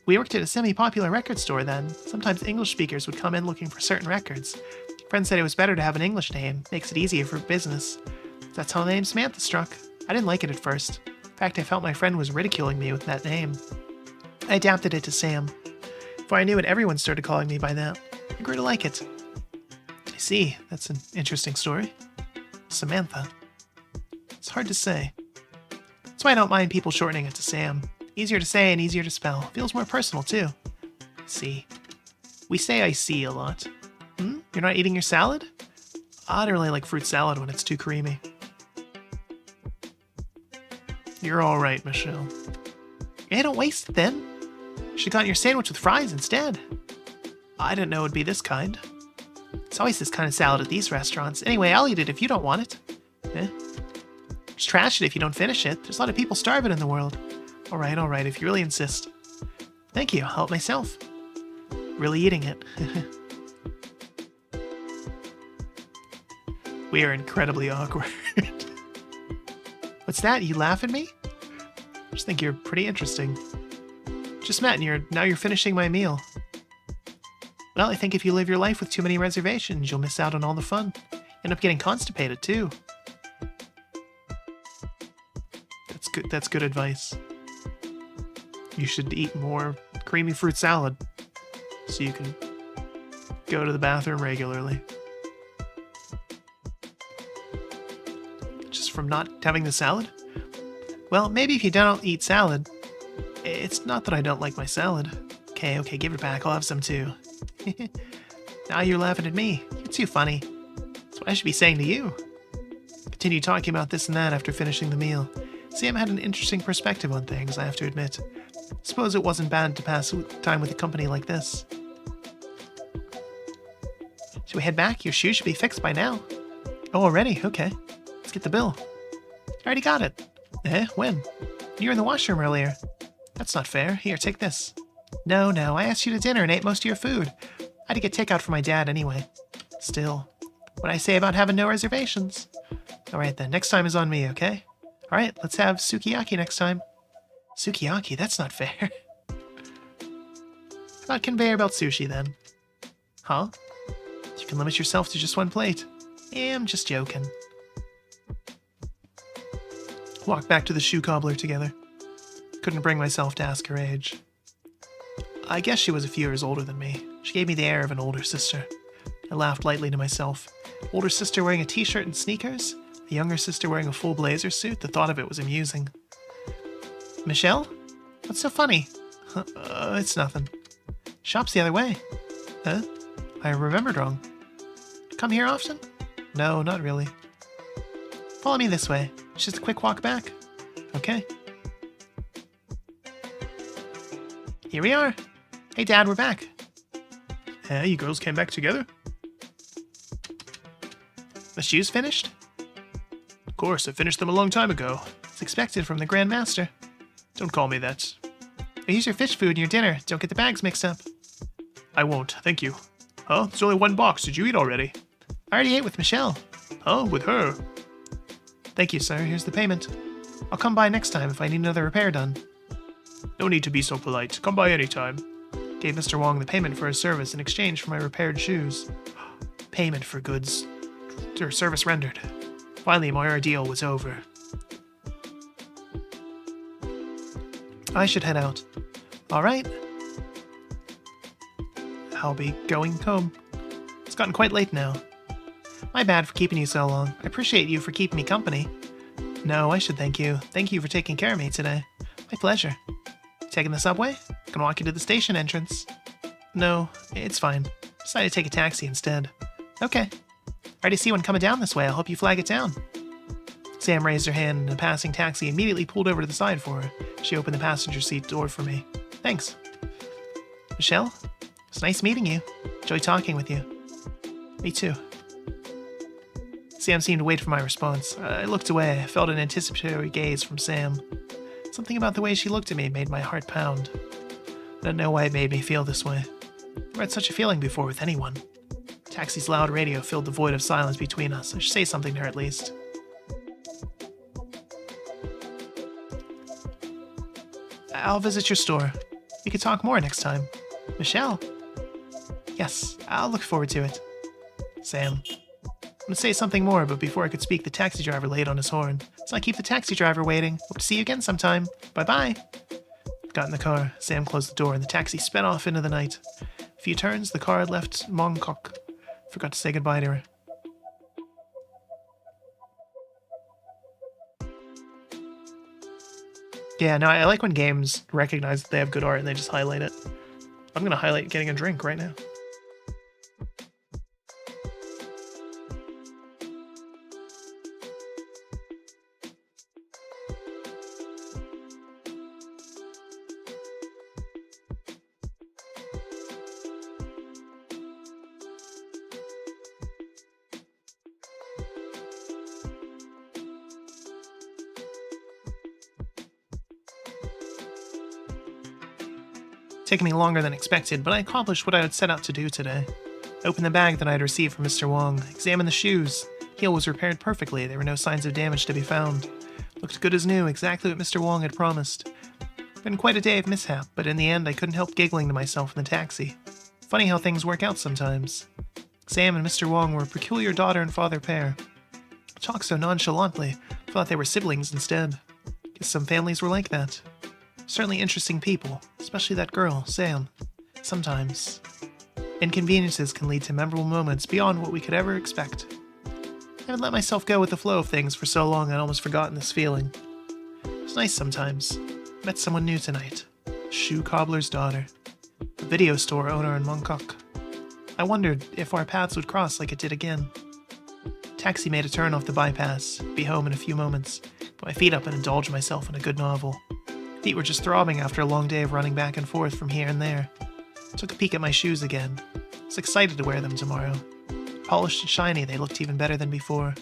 [SPEAKER 1] We worked at a semi-popular record store then. Sometimes English speakers would come in looking for certain records. Friends said it was better to have an English name, makes it easier for business. That's how the name Samantha struck. I didn't like it at first. In fact, I felt my friend was ridiculing me with that name. I adapted it to Sam. Before I knew it, everyone started calling me by that. I grew to like it. I see, that's an interesting story. Samantha. It's hard to say. That's why I don't mind people shortening it to Sam. Easier to say and easier to spell. Feels more personal, too. I see. We say I see a lot. You're not eating your salad? I don't really like fruit salad when it's too creamy. You're alright, Michelle. Yeah, don't waste it then. You should've gotten your sandwich with fries instead. I didn't know it would be this kind. It's always this kind of salad at these restaurants. Anyway, I'll eat it if you don't want it. Just trash it if you don't finish it. There's a lot of people starving in the world. Alright, if you really insist. Thank you, I'll help myself. Really eating it. We are incredibly awkward. What's that? You laugh at me? I just think you're pretty interesting. Just met and now you're finishing my meal. Well, I think if you live your life with too many reservations, you'll miss out on all the fun. End up getting constipated, too. That's good advice. You should eat more creamy fruit salad so you can go to the bathroom regularly. Just from not having the salad? Well, maybe if you don't eat salad. It's not that I don't like my salad. Okay, give it back. I'll have some too. Now you're laughing at me. You're too funny. That's what I should be saying to you. Continue talking about this and that after finishing the meal. Sam had an interesting perspective on things, I have to admit. Suppose it wasn't bad to pass time with a company like this. Should we head back? Your shoes should be fixed by now. Oh, already? Okay. Let's get the bill. I already got it. When? You were in the washroom earlier. That's not fair. Here, take this. No, I asked you to dinner and ate most of your food. I had to get takeout for my dad anyway. Still, what'd I say about having no reservations? Alright then, next time is on me, okay? Alright, let's have sukiyaki next time. Sukiyaki? That's not fair. How about conveyor belt sushi then? Huh? You can limit yourself to just one plate. Yeah, I'm just joking. Walked back to the shoe cobbler together. Couldn't bring myself to ask her age. I guess she was a few years older than me. She gave me the air of an older sister. I laughed lightly to myself. Older sister wearing a t-shirt and sneakers? A younger sister wearing a full blazer suit? The thought of it was amusing. Michelle? What's so funny? It's nothing. Shop's the other way. Huh? I remembered wrong. Come here often? No, not really. Follow me this way. It's just a quick walk back. Okay. Here we are. Hey, Dad, we're back. Hey, you girls came back together? The shoes finished? Of course, I finished them a long time ago. It's expected from the Grand Master. Don't call me that. Use your fish food in your dinner. Don't get the bags mixed up. I won't, thank you. Huh? There's only one box. Did you eat already? I already ate with Michelle. Huh? With her? Thank you, sir. Here's the payment. I'll come by next time if I need another repair done. No need to be so polite. Come by anytime. Gave Mr. Wong the payment for his service in exchange for my repaired shoes. Payment for goods. Or service rendered. Finally, my ordeal was over. I should head out. Alright. I'll be going home. It's gotten quite late now. My bad for keeping you so long. I appreciate you for keeping me company. No, I should thank you. Thank you for taking care of me today. My pleasure. Taking the subway? I can walk you to the station entrance. No, it's fine. Decided to take a taxi instead. Okay. Already see one coming down this way. I'll help you flag it down. Sam raised her hand and a passing taxi immediately pulled over to the side for her. She opened the passenger seat door for me. Thanks. Michelle? It's nice meeting you. Enjoy talking with you. Me too. Sam seemed to wait for my response. I looked away. I felt an anticipatory gaze from Sam. Something about the way she looked at me made my heart pound. I don't know why it made me feel this way. I never had such a feeling before with anyone. Taxi's loud radio filled the void of silence between us. I should say something to her at least. I'll visit your store. We could talk more next time. Michelle? Yes, I'll look forward to it. Sam. I'm gonna say something more, but before I could speak, the taxi driver laid on his horn. So I keep the taxi driver waiting. Hope to see you again sometime. Bye-bye. Got in the car. Sam closed the door, and the taxi sped off into the night. A few turns, the car had left Mongkok. Forgot to say goodbye to her. Yeah, no, I like when games recognize that they have good art and they just highlight it. I'm gonna highlight getting a drink right now. Taken me longer than expected, but I accomplished what I had set out to do today. I opened the bag that I had received from Mr. Wong, examined the shoes. Heel was repaired perfectly, there were no signs of damage to be found. Looked good as new, exactly what Mr. Wong had promised. Been quite a day of mishap, but in the end I couldn't help giggling to myself in the taxi. Funny how things work out sometimes. Sam and Mr. Wong were a peculiar daughter and father pair. Talked so nonchalantly, I thought they were siblings instead. Guess some families were like that. Certainly interesting people, especially that girl, Sam. Sometimes. Inconveniences can lead to memorable moments beyond what we could ever expect. I haven't let myself go with the flow of things for so long I'd almost forgotten this feeling. It's nice sometimes. Met someone new tonight. Shoe cobbler's daughter. A video store owner in Mongkok. I wondered if our paths would cross like it did again. Taxi made a turn off the bypass. Be home in a few moments. Put my feet up and indulge myself in a good novel. Feet were just throbbing after a long day of running back and forth from here and there. Took a peek at my shoes again. Was excited to wear them tomorrow. Polished and shiny, they looked even better than before.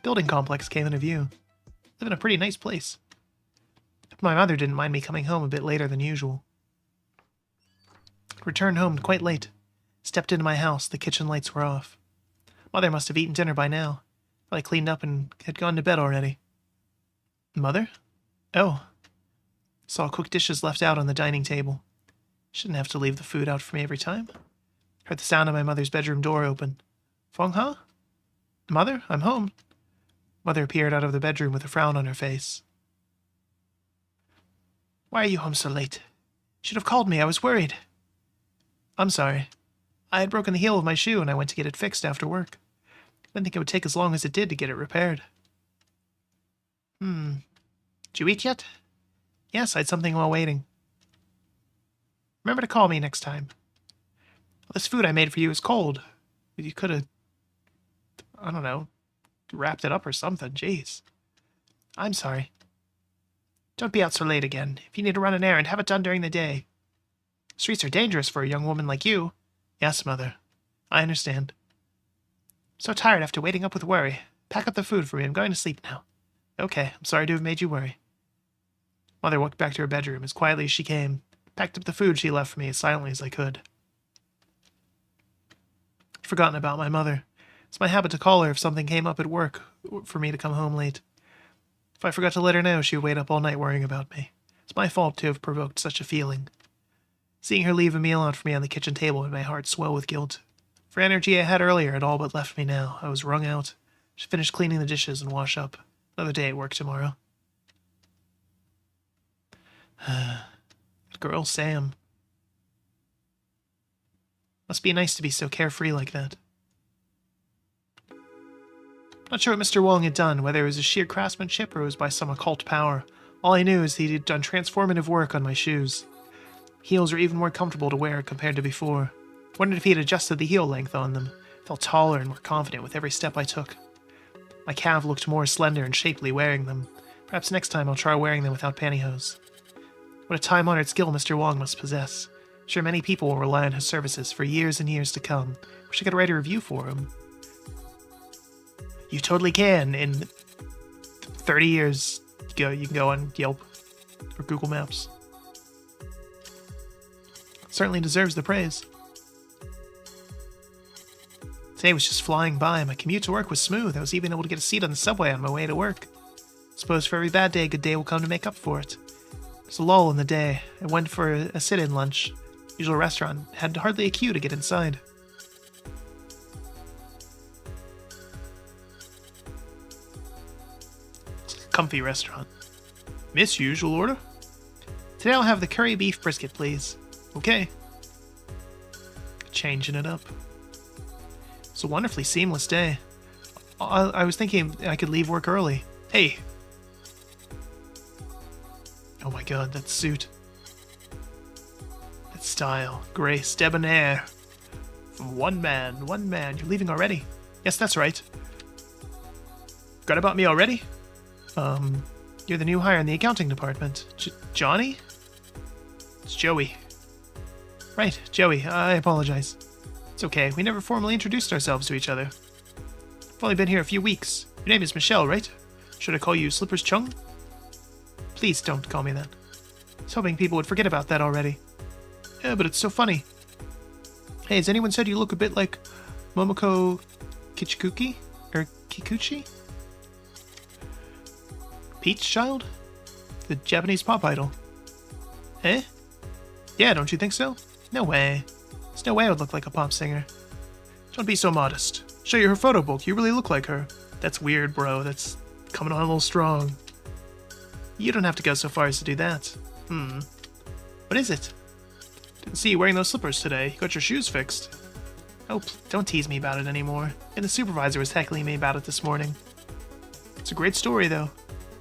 [SPEAKER 1] Building complex came into view. Live in a pretty nice place. My mother didn't mind me coming home a bit later than usual. Returned home quite late. Stepped into my house, the kitchen lights were off. Mother must have eaten dinner by now. I cleaned up and had gone to bed already. Mother? Oh. Saw cooked dishes left out on the dining table. Shouldn't have to leave the food out for me every time. Heard the sound of my mother's bedroom door open. Fong Ha? Mother, I'm home. Mother appeared out of the bedroom with a frown on her face. Why are you home so late? Should have called me, I was worried. I'm sorry. I had broken the heel of my shoe and I went to get it fixed after work. Didn't think it would take as long as it did to get it repaired. Did you eat yet? Yes, I had something while waiting. Remember to call me next time. Well, this food I made for you is cold. You could have, I don't know, wrapped it up or something. Jeez. I'm sorry. Don't be out so late again. If you need to run an errand, have it done during the day. Streets are dangerous for a young woman like you. Yes, Mother. I understand. So tired after waiting up with worry. Pack up the food for me. I'm going to sleep now. Okay, I'm sorry to have made you worry. Mother walked back to her bedroom as quietly as she came, packed up the food she left for me as silently as I could. I'd forgotten about my mother. It's my habit to call her if something came up at work for me to come home late. If I forgot to let her know, she would wait up all night worrying about me. It's my fault to have provoked such a feeling. Seeing her leave a meal out for me on the kitchen table made my heart swell with guilt. For energy I had earlier had all but left me now. I was wrung out. Should finish cleaning the dishes and wash up. Another day at work tomorrow. That girl, Sam. Must be nice to be so carefree like that. Not sure what Mr. Wong had done, whether it was his sheer craftsmanship or it was by some occult power. All I knew is that he'd done transformative work on my shoes. Heels are even more comfortable to wear compared to before. Wondered if he had adjusted the heel length on them. Felt taller and more confident with every step I took. My calf looked more slender and shapely wearing them. Perhaps next time I'll try wearing them without pantyhose. What a time-honored skill Mr. Wong must possess. I'm sure many people will rely on his services for years and years to come. Wish I could write a review for him. You totally can. In 30 years, you can go on Yelp or Google Maps. Certainly deserves the praise. Today was just flying by. My commute to work was smooth. I was even able to get a seat on the subway on my way to work. Suppose for every bad day, a good day will come to make up for it. There's a lull in the day. I went for a sit-in lunch. Usual restaurant. Had hardly a queue to get inside. Comfy restaurant. Miss, usual order? Today I'll have the curry beef brisket, please. Okay. Changing it up. It's a wonderfully seamless day. I was thinking I could leave work early. Hey! Oh my god, that suit. That style. Grace, debonair. From one man. You're leaving already? Yes, that's right. Forgot about me already? You're the new hire in the accounting department. Johnny? It's Joey. Right, Joey. I apologize. It's okay. We never formally introduced ourselves to each other. I've only been here a few weeks. Your name is Michelle, right? Should I call you Slippers Chung? Please don't call me that. I was hoping people would forget about that already. Yeah, but it's so funny. Hey, has anyone said you look a bit like Momoko Kichikuki? Or Kikuchi? Peach Child? The Japanese pop idol. Eh? Yeah, don't you think so? No way. There's no way I would look like a pop singer. Don't be so modest. Show you her photo book. You really look like her. That's weird, bro. That's coming on a little strong. You don't have to go so far as to do that. What is it? Didn't see you wearing those slippers today. You got your shoes fixed. Oh, don't tease me about it anymore. And the supervisor was heckling me about it this morning. It's a great story, though.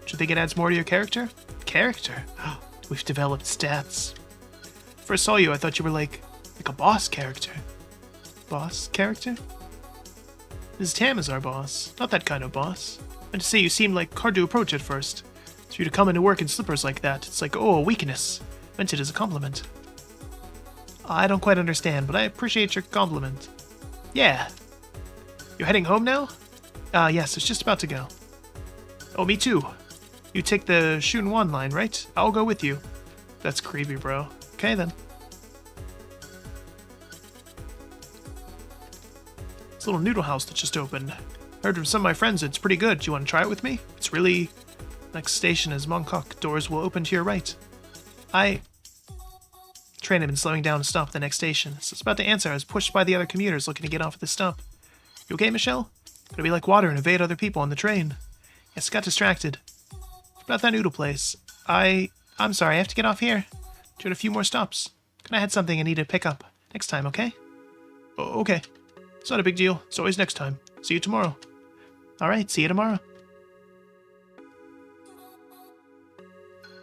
[SPEAKER 1] Do you think it adds more to your character? Character? We've developed stats. First saw you, I thought you were like a boss character. Boss character? Ms. Tam is our boss. Not that kind of boss. And to say you seemed like hard to approach at first. For you to come into work in slippers like that, it's like, oh, a weakness. Meant it as a compliment. I don't quite understand, but I appreciate your compliment. Yeah. You're heading home now? Yes, it's just about to go. Oh, me too. You take the Shunwan line, right? I'll go with you. That's creepy, bro. Okay, then. This little noodle house that just opened. Heard from some of my friends it's pretty good. Do you want to try it with me? It's really... Next station is Mongkok. Doors will open to your right. Train had been slowing down to stop at the next station. So I was about to answer. I was pushed by the other commuters looking to get off at the stop. You okay, Michelle? Gonna be like water and evade other people on the train. Yes, got distracted. About that noodle place. I'm sorry, I have to get off here. Doing a few more stops. I had something I need to pick up. Next time, okay? Oh, okay. It's not a big deal. It's always next time. See you tomorrow. Alright, see you tomorrow.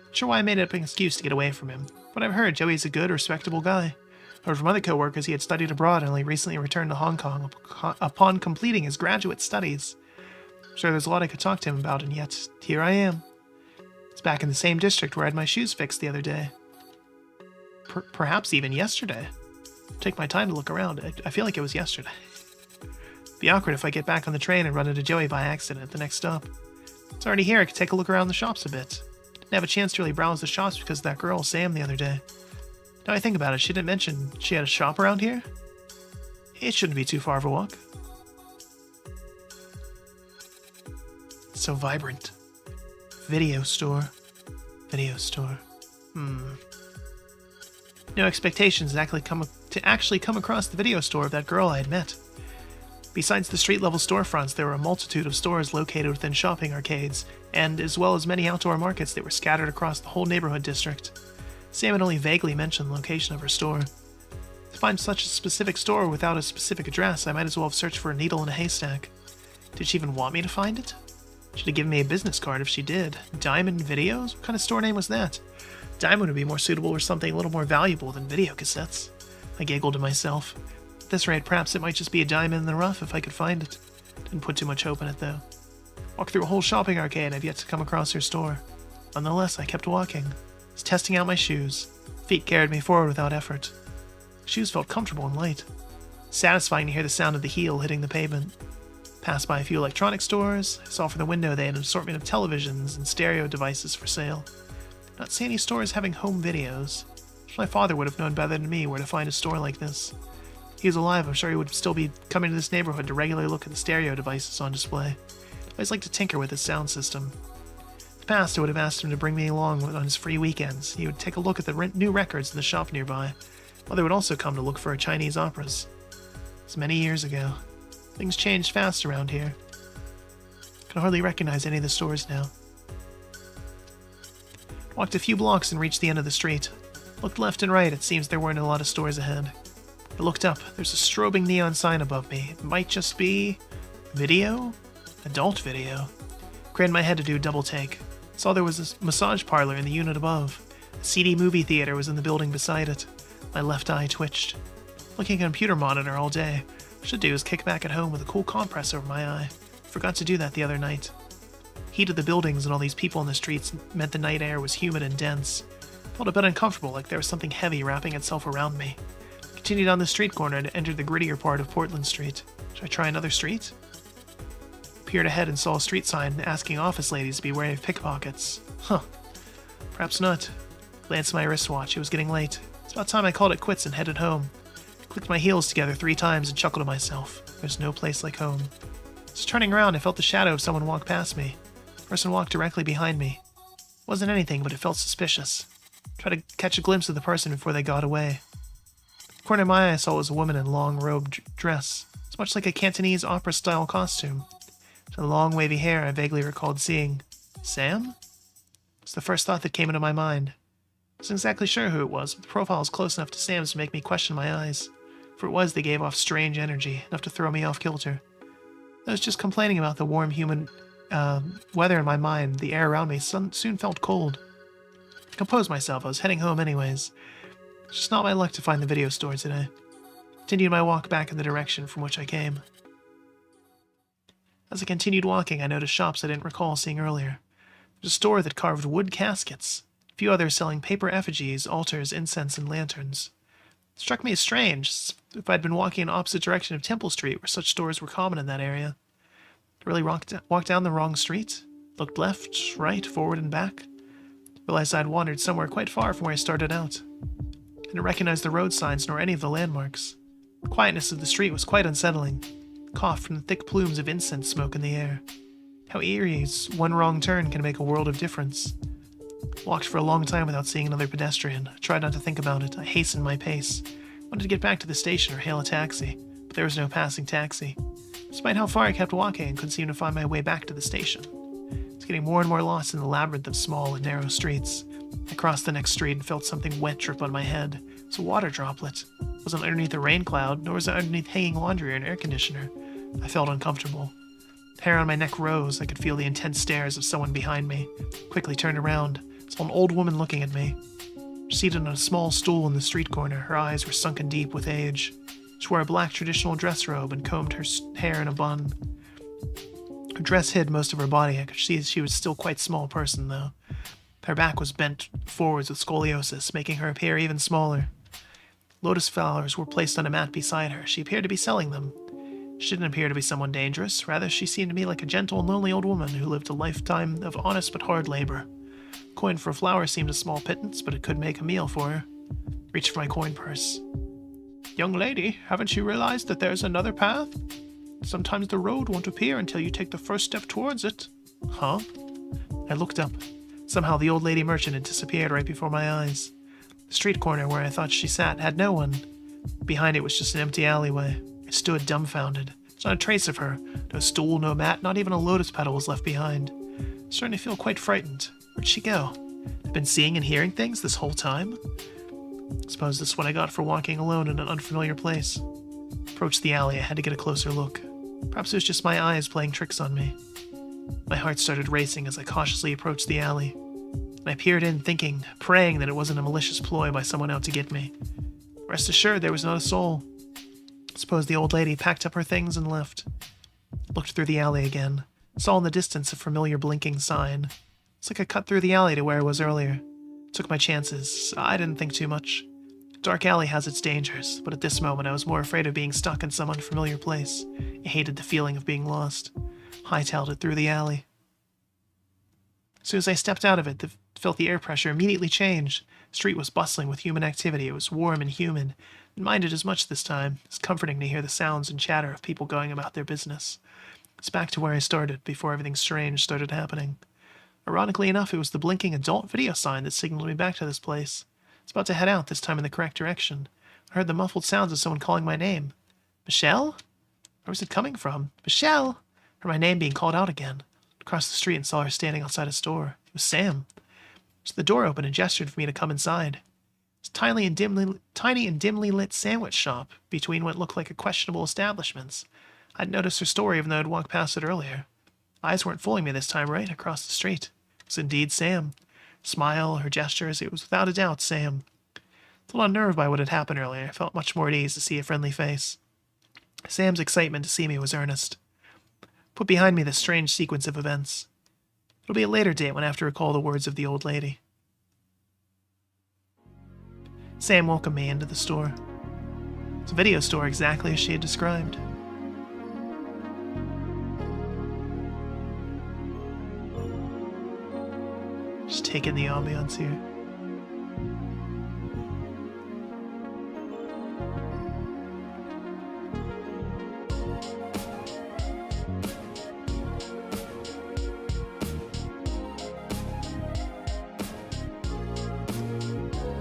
[SPEAKER 1] Not sure why I made up an excuse to get away from him. But I've heard Joey's a good, respectable guy. Heard from other co-workers he had studied abroad and only recently returned to Hong Kong upon completing his graduate studies. I'm sure there's a lot I could talk to him about, and yet, here I am. It's back in the same district where I had my shoes fixed the other day. Perhaps even yesterday. Take my time to look around. I feel like it was yesterday. Be awkward if I get back on the train and run into Joey by accident at the next stop. It's already here, I could take a look around the shops a bit. Didn't have a chance to really browse the shops because of that girl, Sam, the other day. Now I think about it, she didn't mention she had a shop around here? It shouldn't be too far of a walk. It's so vibrant. Video store. Video store. No expectations to actually come across the video store of that girl I had met. Besides the street-level storefronts, there were a multitude of stores located within shopping arcades, and as well as many outdoor markets that were scattered across the whole neighborhood district. Sam had only vaguely mentioned the location of her store. To find such a specific store without a specific address, I might as well have searched for a needle in a haystack. Did she even want me to find it? She'd have given me a business card if she did. Diamond Videos? What kind of store name was that? Diamond would be more suitable for something a little more valuable than video cassettes. I giggled to myself. At this rate, perhaps it might just be a diamond in the rough if I could find it. Didn't put too much hope in it, though. Walked through a whole shopping arcade and I've yet to come across her store. Nonetheless, I kept walking. I was testing out my shoes. Feet carried me forward without effort. Shoes felt comfortable and light. Satisfying to hear the sound of the heel hitting the pavement. Passed by a few electronic stores. I saw from the window they had an assortment of televisions and stereo devices for sale. Not see any stores having home videos. My father would have known better than me where to find a store like this. If he was alive, I'm sure he would still be coming to this neighborhood to regularly look at the stereo devices on display. I always liked to tinker with his sound system. In the past, I would have asked him to bring me along on his free weekends. He would take a look at the new records in the shop nearby. Mother would also come to look for Chinese operas. It was many years ago. Things changed fast around here. I can hardly recognize any of the stores now. Walked a few blocks and reached the end of the street. Looked left and right, it seems there weren't a lot of stores ahead. I looked up, there's a strobing neon sign above me. It might just be... video? Adult video. Craned my head to do a double take. Saw there was a massage parlor in the unit above. A CD movie theater was in the building beside it. My left eye twitched. Looking at a computer monitor all day. What I should do is kick back at home with a cool compress over my eye. Forgot to do that the other night. Heat of the buildings and all these people on the streets meant the night air was humid and dense. Felt a bit uncomfortable, like there was something heavy wrapping itself around me. Continued down the street corner and entered the grittier part of Portland Street. Should I try another street? Peered ahead and saw a street sign asking office ladies to be wary of pickpockets. Huh. Perhaps not. Glanced at my wristwatch, it was getting late. It's about time I called it quits and headed home. Clicked my heels together 3 times and chuckled to myself. There's no place like home. Just turning around, I felt the shadow of someone walk past me. The person walked directly behind me. It wasn't anything, but it felt suspicious. Tried to catch a glimpse of the person before they got away. The corner of my eye I saw was a woman in a long robed dress. It's much like a Cantonese opera-style costume. To the long wavy hair I vaguely recalled seeing. Sam? It's the first thought that came into my mind. I wasn't exactly sure who it was, but the profile was close enough to Sam's to make me question my eyes. For it was, they gave off strange energy, enough to throw me off kilter. I was just complaining about the warm, humid weather in my mind. The air around me soon felt cold. I composed myself. I was heading home anyways. It's just not my luck to find the video store today. Continued my walk back in the direction from which I came. As I continued walking, I noticed shops I didn't recall seeing earlier. There's a store that carved wood caskets. A few others selling paper effigies, altars, incense, and lanterns. It struck me as strange, if I'd been walking in the opposite direction of Temple Street, where such stores were common in that area. I really walked down the wrong street, looked left, right, forward, and back. Realized I'd wandered somewhere quite far from where I started out. I didn't recognize the road signs nor any of the landmarks. The quietness of the street was quite unsettling. Coughed from the thick plumes of incense smoke in the air. How eerie one wrong turn can make a world of difference. Walked for a long time without seeing another pedestrian. I tried not to think about it. I hastened my pace. Wanted to get back to the station or hail a taxi, but there was no passing taxi. Despite how far I kept walking, I couldn't seem to find my way back to the station. I was getting more and more lost in the labyrinth of small and narrow streets. I crossed the next street and felt something wet drip on my head. It was a water droplet. It wasn't underneath a rain cloud, nor was it underneath hanging laundry or an air conditioner. I felt uncomfortable. The hair on my neck rose. I could feel the intense stares of someone behind me. Quickly turned around. Saw an old woman looking at me. Seated on a small stool in the street corner, her eyes were sunken deep with age. She wore a black traditional dress robe and combed her hair in a bun. Her dress hid most of her body. I could see she was still quite a small person, though. Her back was bent forwards with scoliosis, making her appear even smaller. Lotus flowers were placed on a mat beside her. She appeared to be selling them. She didn't appear to be someone dangerous. Rather, she seemed to me like a gentle and lonely old woman who lived a lifetime of honest but hard labor. A coin for a flower seemed a small pittance, but it could make a meal for her. Reached for my coin purse. Young lady, haven't you realized that there's another path? Sometimes the road won't appear until you take the first step towards it. Huh? I looked up. Somehow the old lady merchant had disappeared right before my eyes. The street corner where I thought she sat had no one. Behind it was just an empty alleyway. I stood dumbfounded. There's not a trace of her. No stool, no mat, not even a lotus petal was left behind. I'm starting to feel quite frightened. Where'd she go? I've been seeing and hearing things this whole time? I suppose this is what I got for walking alone in an unfamiliar place. Approached the alley. I had to get a closer look. Perhaps it was just my eyes playing tricks on me. My heart started racing as I cautiously approached the alley. And I peered in, thinking, praying that it wasn't a malicious ploy by someone out to get me. Rest assured, there was not a soul. I suppose the old lady packed up her things and left. Looked through the alley again. Saw in the distance a familiar blinking sign. It's like I cut through the alley to where I was earlier. Took my chances. I didn't think too much. Dark alley has its dangers, but at this moment I was more afraid of being stuck in some unfamiliar place. I hated the feeling of being lost. Hightailed it through the alley. As soon as I stepped out of it, felt the air pressure immediately change. The street was bustling with human activity. It was warm and humid. Didn't mind it as much this time. It's comforting to hear the sounds and chatter of people going about their business. It's back to where I started, before everything strange started happening. Ironically enough, it was the blinking adult video sign that signaled me back to this place. I was about to head out, this time in the correct direction. I heard the muffled sounds of someone calling my name. Michelle? Where was it coming from? Michelle! Heard my name being called out again. Across the street and saw her standing outside a store. It was Sam. So the door opened and gestured for me to come inside. It's a tiny and dimly lit sandwich shop between what looked like questionable establishments. I'd noticed her store even though I'd walked past it earlier. Eyes weren't fooling me this time, right? Across the street. It was indeed Sam. Smile, her gestures, it was without a doubt Sam. A little unnerved by what had happened earlier, I felt much more at ease to see a friendly face. Sam's excitement to see me was earnest. Put behind me this strange sequence of events. It'll be a later date when I have to recall the words of the old lady. Sam welcomed me into the store. It's a video store exactly as she had described. Just take in the ambiance here.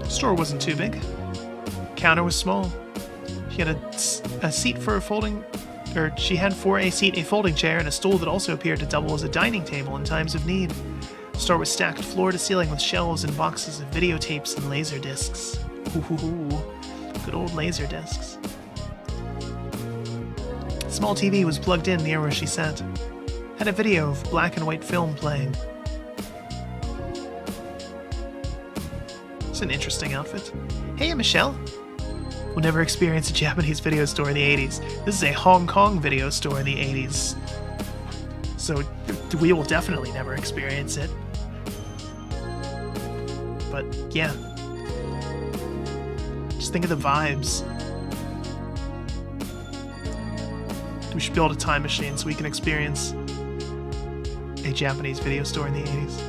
[SPEAKER 1] The store wasn't too big. Counter was small. She had a seat for a folding, or she had for a seat a folding chair and a stool that also appeared to double as a dining table in times of need. The store was stacked floor to ceiling with shelves and boxes of videotapes and laser discs. Ooh, good old laser discs. A small TV was plugged in near where she sat. Had a video of black and white film playing. It's an interesting outfit. Hey, Michelle. We'll never experience a Japanese video store in the 80s. This is a Hong Kong video store in the 80s. So we will definitely never experience it. But yeah. Just think of the vibes. We should build a time machine so we can experience a Japanese video store in the 80s.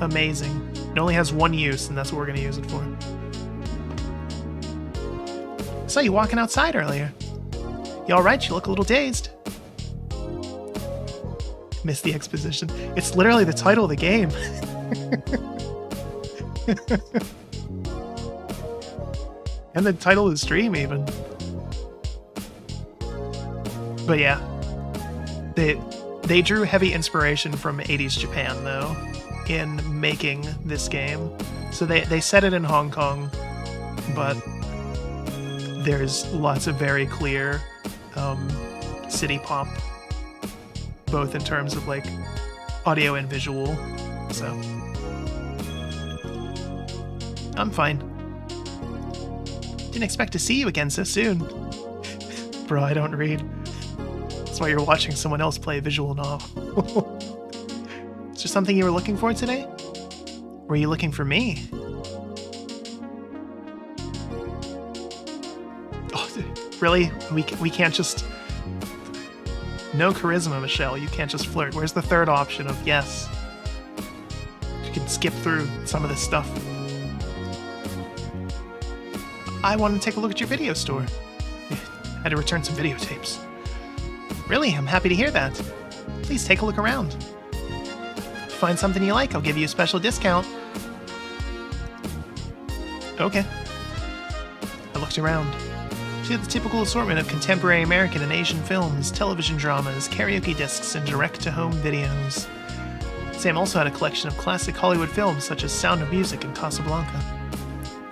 [SPEAKER 1] Amazing. It only has one use, and that's what we're going to use it for. I saw you walking outside earlier. You alright? You look a little dazed. Missed the exposition. It's literally the title of the game. And the title of the stream, even. But yeah. They drew heavy inspiration from 80s Japan, though, in making this game. So they set it in Hong Kong, but there's lots of very clear city pop, both in terms of like audio and visual. So I'm fine. Didn't expect to see you again so soon. Bro, I don't read. That's why you're watching someone else play a visual novel. Is there something you were looking for today? Were you looking for me? Really? We can't just... No charisma, Michelle. You can't just flirt. Where's the third option of yes? You can skip through some of this stuff. I want to take a look at your video store. I had to return some videotapes. Really? I'm happy to hear that. Please take a look around. If you find something you like, I'll give you a special discount. Okay. I looked around. She had the typical assortment of contemporary American and Asian films, television dramas, karaoke discs, and direct-to-home videos. Sam also had a collection of classic Hollywood films such as Sound of Music and Casablanca.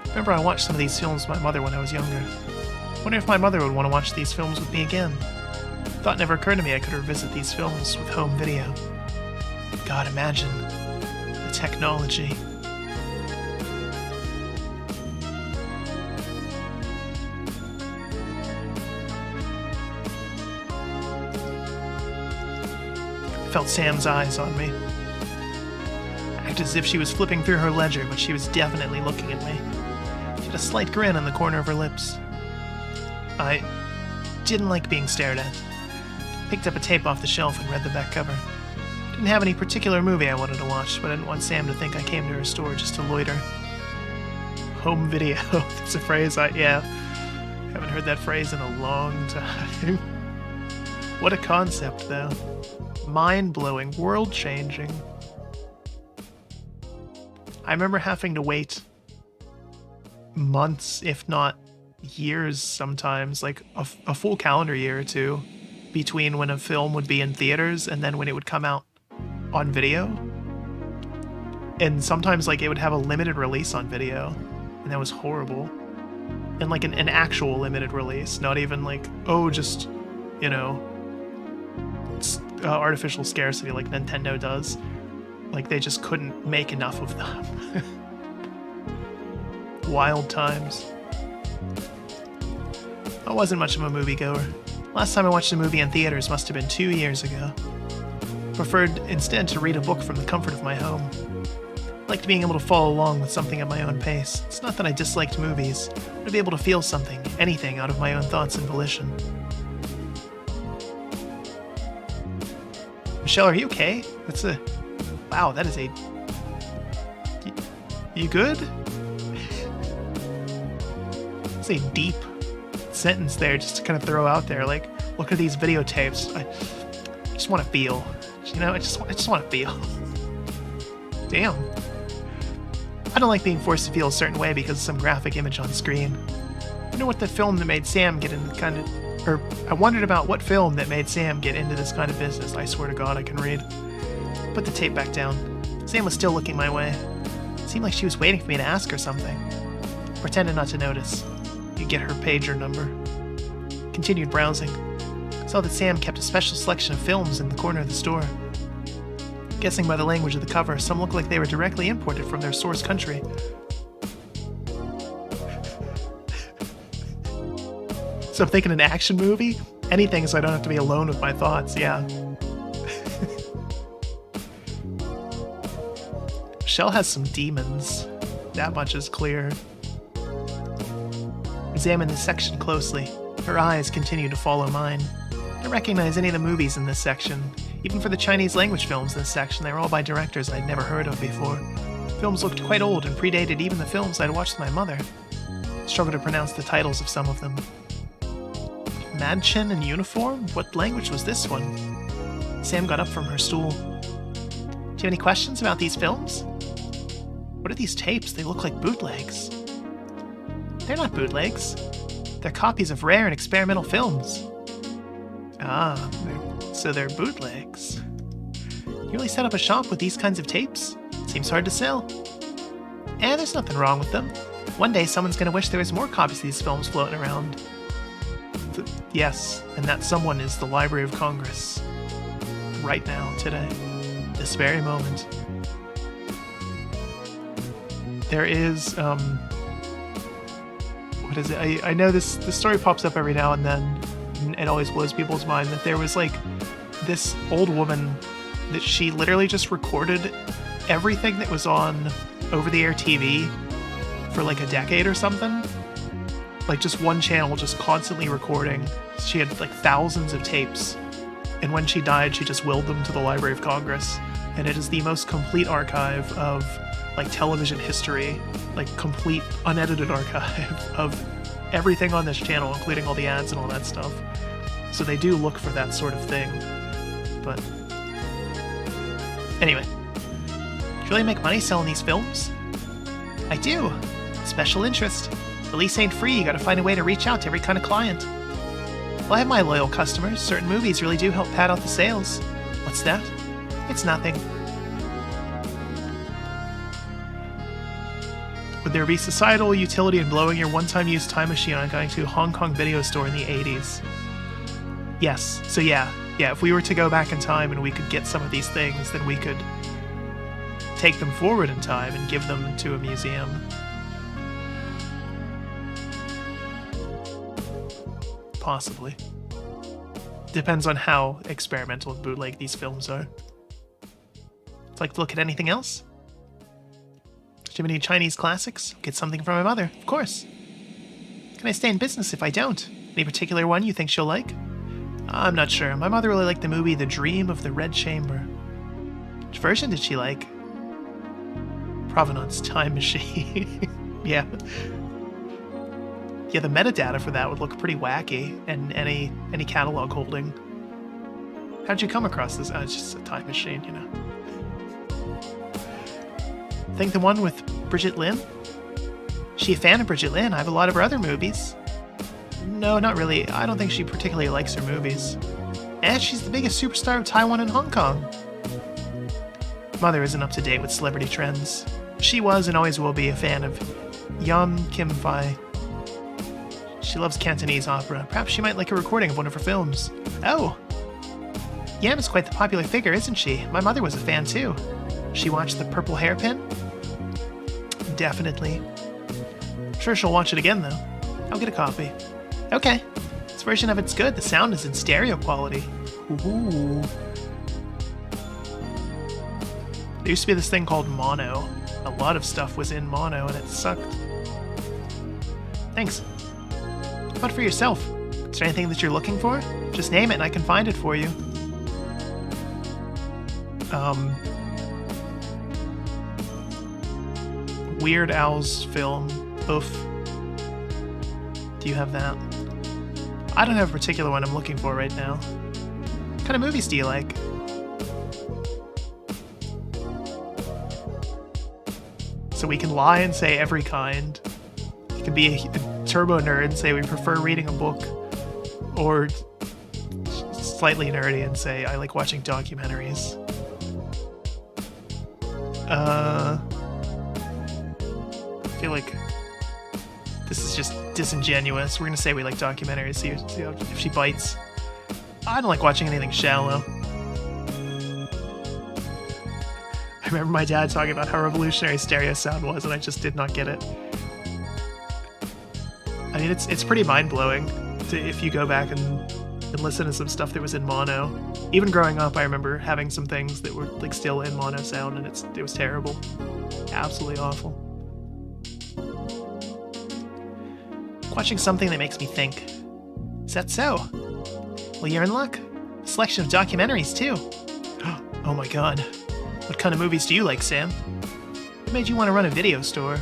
[SPEAKER 1] Remember, I watched some of these films with my mother when I was younger. I wonder if my mother would want to watch these films with me again. Thought never occurred to me I could revisit these films with home video. God, imagine the technology. Felt Sam's eyes on me. Acted as if she was flipping through her ledger, but she was definitely looking at me. She had a slight grin on the corner of her lips. I didn't like being stared at. Picked up a tape off the shelf and read the back cover. Didn't have any particular movie I wanted to watch, but I didn't want Sam to think I came to her store just to loiter. Home video. That's a phrase haven't heard that phrase in a long time. What a concept, though. Mind-blowing, world-changing. I remember having to wait months, if not years sometimes, like a full calendar year or two, between when a film would be in theaters and then when it would come out on video. And sometimes like it would have a limited release on video, and that was horrible. And like an actual limited release, not even like, just, artificial scarcity like Nintendo does. Like they just couldn't make enough of them. Wild times. I wasn't much of a moviegoer. Last time I watched a movie in theaters must have been 2 years ago. Preferred instead to read a book from the comfort of my home. Liked being able to follow along with something at my own pace. It's not that I disliked movies, but to be able to feel something, anything, out of my own thoughts and volition. Michelle, are you okay? Wow, that is a... You good? It's a deep sentence there just to kind of throw out there. Like, look at these videotapes. I just want to feel. I just want to feel. Damn. I don't like being forced to feel a certain way because of some graphic image on screen. I wonder what the film that made Sam get into I wondered about what film that made Sam get into this kind of business. I swear to God, I can read. Put the tape back down. Sam was still looking my way. It seemed like she was waiting for me to ask her something. Pretended not to notice. You get her pager number. Continued browsing. Saw that Sam kept a special selection of films in the corner of the store. Guessing by the language of the cover, some looked like they were directly imported from their source country. So I'm thinking an action movie? Anything so I don't have to be alone with my thoughts, yeah. Michelle has some demons. That much is clear. Examine this section closely. Her eyes continue to follow mine. I don't recognize any of the movies in this section. Even for the Chinese language films in this section, they were all by directors I'd never heard of before. Films looked quite old and predated even the films I'd watched with my mother. I struggled to pronounce the titles of some of them. Madchen in uniform? What language was this one? Sam got up from her stool. Do you have any questions about these films? What are these tapes? They look like bootlegs. They're not bootlegs. They're copies of rare and experimental films. Ah, so they're bootlegs. You really set up a shop with these kinds of tapes? Seems hard to sell. And there's nothing wrong with them. One day someone's gonna wish there was more copies of these films floating around. Yes, and that someone is the Library of Congress. Right now, today. This very moment. There is, what is it? I know this story pops up every now and then. It always blows people's mind that there was like this old woman that she literally just recorded everything that was on over-the-air TV for like a decade or something. like just one channel just constantly recording. She had like thousands of tapes, and when she died she just willed them to the Library of Congress, and it is the most complete archive of like television history, like complete unedited archive of everything on this channel, including all the ads and all that stuff. So they do look for that sort of thing. But anyway, do you really make money selling these films? I do. Special interest. Release ain't free, you gotta find a way to reach out to every kind of client. Well, I have my loyal customers. Certain movies really do help pad out the sales. What's that? It's nothing. Would there be societal utility in blowing your one-time use time machine on going to a Hong Kong video store in the 80s? Yes. So yeah, if we were to go back in time and we could get some of these things, then we could take them forward in time and give them to a museum. Possibly. Depends on how experimental and bootleg these films are. Would you like to look at anything else? Do you have any Chinese classics? Get something from my mother, of course. Can I stay in business if I don't? Any particular one you think she'll like? I'm not sure. My mother really liked the movie The Dream of the Red Chamber. Which version did she like? Provenance Time Machine. Yeah. Yeah, the metadata for that would look pretty wacky, and any catalog holding. How'd you come across this? Oh, it's just a time machine, you know. Think the one with Bridget Lin? She a fan of Bridget Lin? I have a lot of her other movies. No, not really. I don't think she particularly likes her movies. And she's the biggest superstar of Taiwan and Hong Kong. Mother isn't up to date with celebrity trends. She was and always will be a fan of Yam Kim Fai. She loves Cantonese opera. Perhaps she might like a recording of one of her films. Oh! Yam is quite the popular figure, isn't she? My mother was a fan too. She watched The Purple Hairpin? Definitely. I'm sure she'll watch it again though. I'll get a copy. Okay. This version of it's good. The sound is in stereo quality. Ooh. There used to be this thing called mono. A lot of stuff was in mono and it sucked. Thanks. How about for yourself? Is there anything that you're looking for? Just name it and I can find it for you. Weird Al's film, Oof. Do you have that? I don't have a particular one I'm looking for right now. What kind of movies do you like? So we can lie and say every kind. You can be a turbo nerd and say we prefer reading a book. Or slightly nerdy and say I like watching documentaries. I feel like this is just disingenuous. We're gonna say we like documentaries, see if she bites. I don't like watching anything shallow. I remember my dad talking about how revolutionary stereo sound was, and I just did not get it. I mean, it's pretty mind-blowing if you go back and listen to some stuff that was in mono. Even growing up, I remember having some things that were like still in mono sound, and it was terrible. Absolutely awful. Watching something that makes me think. Is that so? Well, you're in luck. A selection of documentaries, too. Oh my god. What kind of movies do you like, Sam? What made you want to run a video store?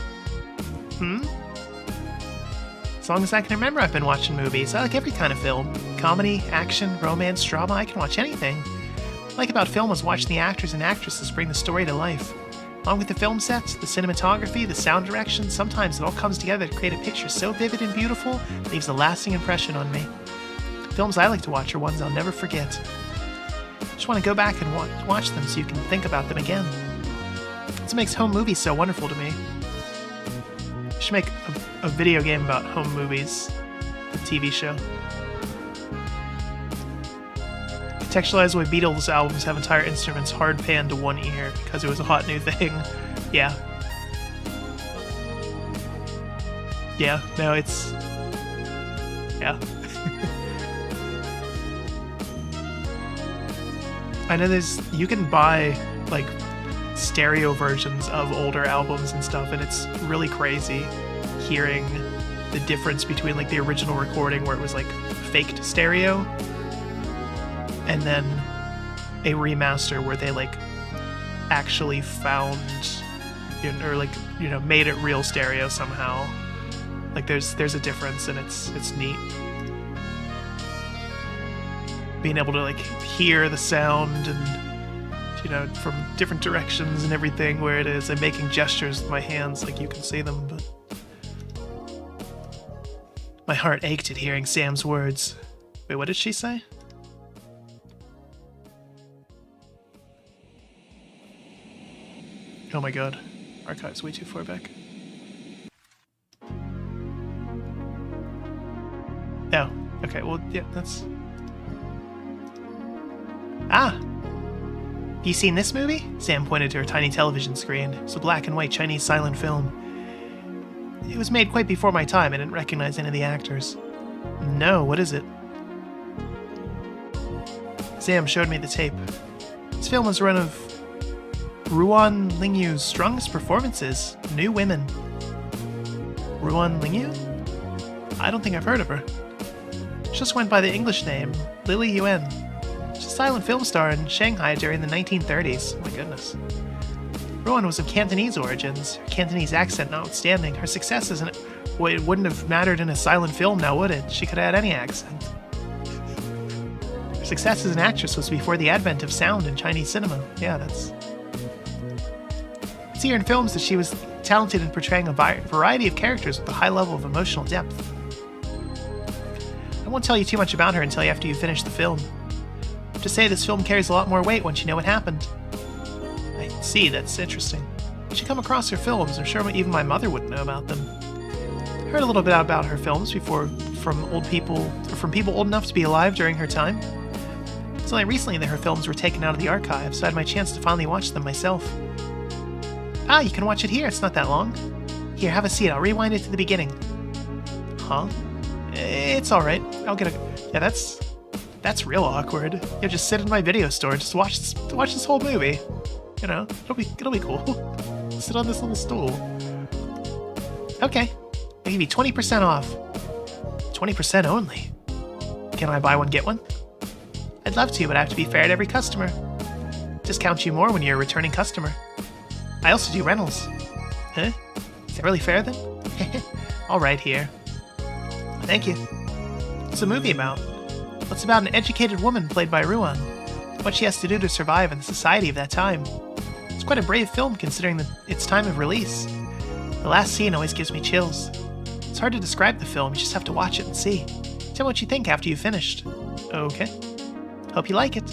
[SPEAKER 1] As long as I can remember, I've been watching movies. I like every kind of film. Comedy, action, romance, drama, I can watch anything. What I like about film is watching the actors and actresses bring the story to life. Along with the film sets, the cinematography, the sound direction, sometimes it all comes together to create a picture so vivid and beautiful, it leaves a lasting impression on me. The films I like to watch are ones I'll never forget. I just want to go back and watch them so you can think about them again. That's what makes home movies so wonderful to me. I should make a video game about home movies, a TV show. Contextualize why Beatles albums have entire instruments hard panned to one ear because it was a hot new thing. Yeah. Yeah, no, it's... Yeah. I know you can buy, like, stereo versions of older albums and stuff, and it's really crazy hearing the difference between like the original recording where it was like faked stereo and then a remaster where they like actually found, you know, or like, you know, made it real stereo somehow. Like there's a difference, and it's neat. Being able to like hear the sound and, you know, from different directions and everything where it is. I'm making gestures with my hands like you can see them, but my heart ached at hearing Sam's words. Wait, what did she say? Oh my god. Archive's way too far back. Oh, okay, well, yeah, that's... Ah! You seen this movie? Sam pointed to her tiny television screen. It was a black and white Chinese silent film. It was made quite before my time. I didn't recognize any of the actors. No, what is it? Sam showed me the tape. This film was one of Ruan Lingyu's strongest performances. New Women. Ruan Lingyu? I don't think I've heard of her. She just went by the English name, Lily Yuan. She's a silent film star in Shanghai during the 1930s. Oh my goodness. Ruan was of Cantonese origins, her Cantonese accent notwithstanding. Her success isn't... Well, it wouldn't have mattered in a silent film now, would it? She could have had any accent. Her success as an actress was before the advent of sound in Chinese cinema. Yeah, that's... See her in films that she was talented in portraying a variety of characters with a high level of emotional depth. I won't tell you too much about her until after you finish the film. Just say this film carries a lot more weight once you know what happened. I see, that's interesting. You should come across her films. I'm sure even my mother wouldn't know about them. I heard a little bit about her films before from people old enough to be alive during her time. It's only recently that her films were taken out of the archive, so I had my chance to finally watch them myself. Ah, you can watch it here. It's not that long. Here, have a seat. I'll rewind it to the beginning. Huh? It's alright. I'll get a... Yeah, that's real awkward. You'll just sit in my video store and just watch this whole movie. You know, it'll be cool. Sit on this little stool. Okay. I'll give you 20% off. 20% only. Can I buy one, get one? I'd love to, but I have to be fair to every customer. Discount you more when you're a returning customer. I also do rentals. Huh? Is that really fair then? Alright, here. Thank you. What's the movie about? Well, it's about an educated woman played by Ruan. What she has to do to survive in the society of that time. It's quite a brave film considering its time of release. The last scene always gives me chills. It's hard to describe the film, you just have to watch it and see. Tell me what you think after you've finished. Okay. Hope you like it.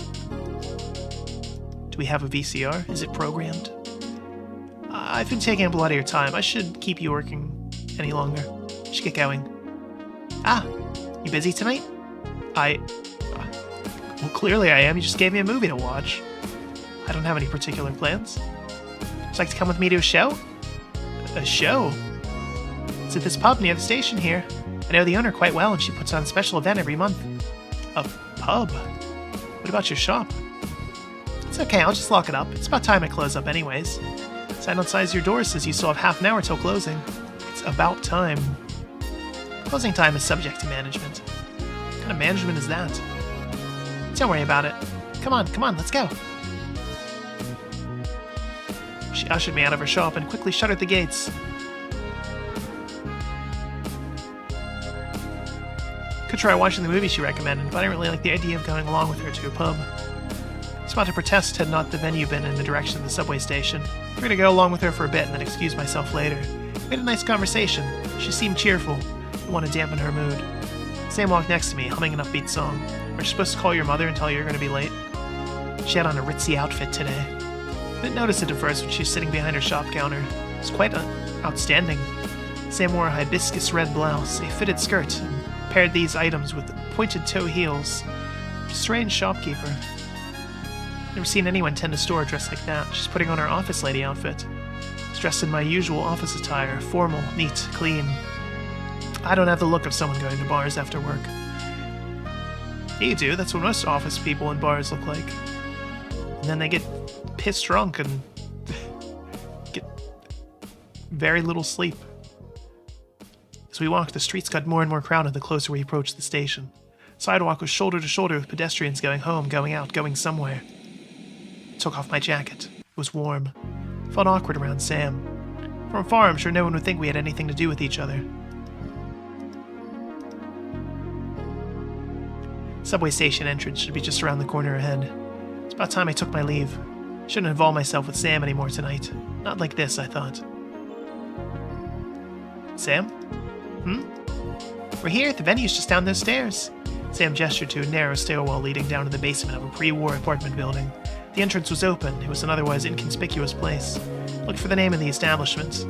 [SPEAKER 1] Do we have a VCR? Is it programmed? I've been taking up a lot of your time. I should keep you working any longer. Should get going. Ah, you busy tonight? Well, clearly I am. You just gave me a movie to watch. I don't have any particular plans. Would you like to come with me to a show? A show? It's at this pub near the station here. I know the owner quite well, and she puts on a special event every month. A pub? What about your shop? It's okay, I'll just lock it up. It's about time I close up anyways. Sign outside your door says you still have half an hour till closing. It's about time. Closing time is subject to management. What kind of management is that? Don't worry about it. Come on, let's go. She ushered me out of her shop and quickly shuttered the gates. Could try watching the movie she recommended, but I didn't really like the idea of going along with her to a pub. I was about to protest had not the venue been in the direction of the subway station. I figured to go along with her for a bit and then excuse myself later. We had a nice conversation. She seemed cheerful. I want to dampen her mood. Sam walked next to me, humming an upbeat song. Are you supposed to call your mother and tell her you're going to be late? She had on a ritzy outfit today. I didn't notice it at first when she was sitting behind her shop counter. It was quite outstanding. Sam wore a hibiscus red blouse, a fitted skirt, and paired these items with pointed toe heels. A strange shopkeeper. Never seen anyone tend a store dressed like that. She's putting on her office lady outfit. I was dressed in my usual office attire, formal, neat, clean. I don't have the look of someone going to bars after work. You do, that's what most office people in bars look like. And then they get pissed drunk and get very little sleep. As we walked, the streets got more and more crowded the closer we approached the station. The sidewalk was shoulder to shoulder with pedestrians going home, going out, going somewhere. I took off my jacket. It was warm. I felt awkward around Sam. From afar, I'm sure no one would think we had anything to do with each other. Subway station entrance should be just around the corner ahead. It's about time I took my leave. Shouldn't involve myself with Sam anymore tonight. Not like this, I thought. Sam? We're here. The venue's just down those stairs. Sam gestured to a narrow stairwell leading down to the basement of a pre-war apartment building. The entrance was open. It was an otherwise inconspicuous place. Looked for the name of the establishment.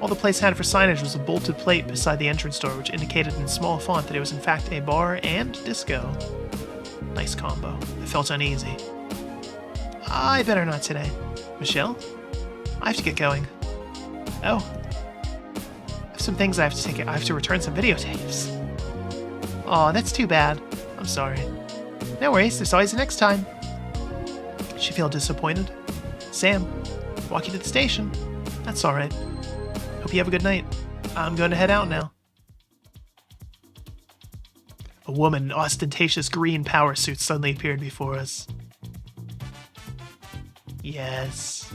[SPEAKER 1] All the place had for signage was a bolted plate beside the entrance door, which indicated in small font that it was in fact a bar and disco. Nice combo. I felt uneasy. I better not today. Michelle? I have to get going. Oh. I have some things I have to take. I have to return some videotapes. Aw, that's too bad. I'm sorry. No worries, there's always the next time. She feel disappointed? Sam, walk you to the station. That's alright. Hope you have a good night. I'm going to head out now. A woman in ostentatious green power suit suddenly appeared before us. Yes.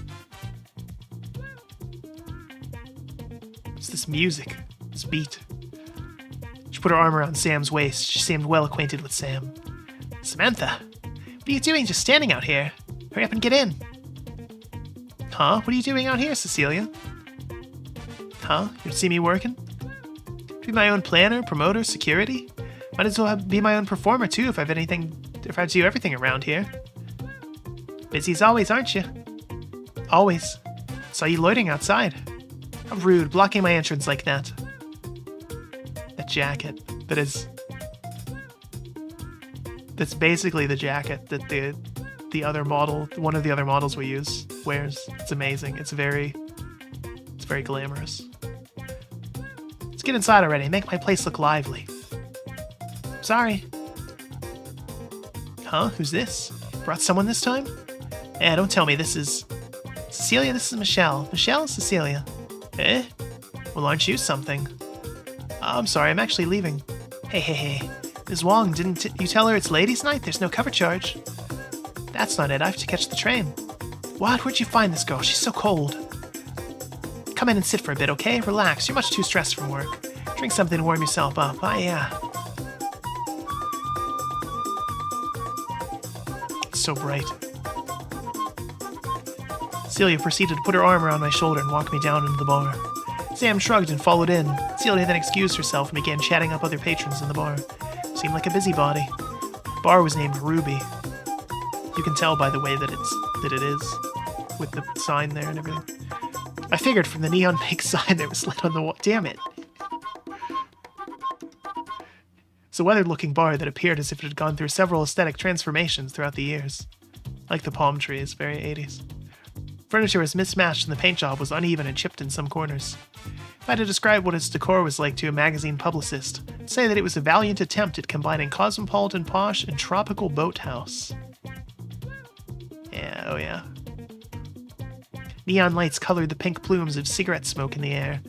[SPEAKER 1] What's this music? This beat? She put her arm around Sam's waist. She seemed well acquainted with Sam. Samantha, what are you doing just standing out here? Hurry up and get in. Huh? What are you doing out here, Cecilia? Huh? You see me working? Be my own planner, promoter, security? Might as well be my own performer too if I have to do everything around here. Busy as always, aren't you? Always. Saw you loitering outside. How rude, blocking my entrance like that. That jacket. That's basically the jacket that the other model, one of the other models we use, wears. It's amazing. It's very glamorous. Let's get inside already. Make my place look lively. Sorry. Huh? Who's this? Brought someone this time? Eh, don't tell me this is... Cecilia, this is Michelle. Michelle, Cecilia. Eh? Well, aren't you something? I'm sorry, I'm actually leaving. Hey. Ms. Wong, didn't you tell her it's ladies' night? There's no cover charge. That's not it. I have to catch the train. What? Where'd you find this girl? She's so cold. Come in and sit for a bit, okay? Relax. You're much too stressed from work. Drink something to warm yourself up. It's so bright. Celia proceeded to put her arm around my shoulder and walk me down into the bar. Sam shrugged and followed in. Celia then excused herself and began chatting up other patrons in the bar. Seemed like a busybody. The bar was named Ruby. You can tell by the way that it is, with the sign there and everything. I figured from the neon pink sign that was lit on the wall. Damn it. It's a weathered-looking bar that appeared as if it had gone through several aesthetic transformations throughout the years. Like the palm trees, very 80s. Furniture was mismatched and the paint job was uneven and chipped in some corners. If I had to describe what its decor was like to a magazine publicist, I'd say that it was a valiant attempt at combining cosmopolitan posh and tropical boathouse. Yeah, oh yeah. Neon lights colored the pink plumes of cigarette smoke in the air.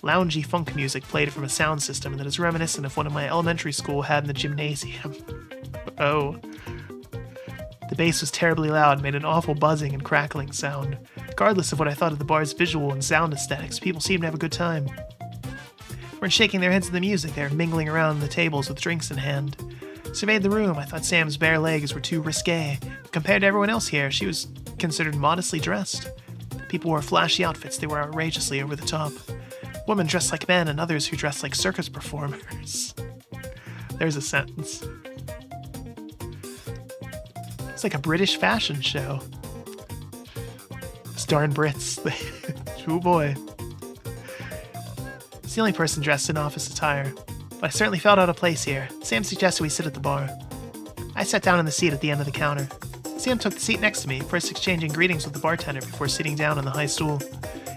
[SPEAKER 1] Loungy funk music played from a sound system that is reminiscent of one of my elementary school had in the gymnasium. Oh. The bass was terribly loud and made an awful buzzing and crackling sound. Regardless of what I thought of the bar's visual and sound aesthetics, people seemed to have a good time. They weren't shaking their heads at the music, they were mingling around the tables with drinks in hand. Surveyed the room, I thought Sam's bare legs were too risque. Compared to everyone else here, she was considered modestly dressed. People wore flashy outfits, they were outrageously over the top. Women dressed like men and others who dressed like circus performers. There's a sentence. It's like a British fashion show. Those darn Brits. Oh boy. It's the only person dressed in office attire, but I certainly felt out of place here. Sam suggested we sit at the bar. I sat down in the seat at the end of the counter. Sam took the seat next to me, first exchanging greetings with the bartender before sitting down on the high stool.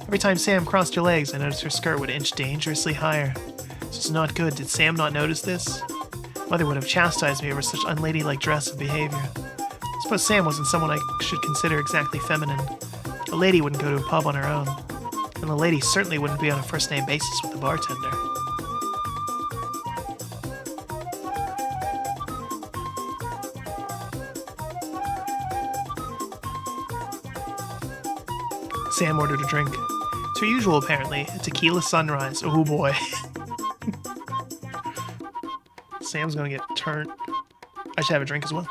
[SPEAKER 1] Every time Sam crossed her legs, I noticed her skirt would inch dangerously higher. This was not good. Did Sam not notice this? Mother would have chastised me over such unladylike dress and behavior. I suppose Sam wasn't someone I should consider exactly feminine. A lady wouldn't go to a pub on her own, and a lady certainly wouldn't be on a first-name basis with a bartender. Sam ordered a drink. It's her usual, apparently. A tequila sunrise. Oh boy. Sam's gonna get turned. I should have a drink as well.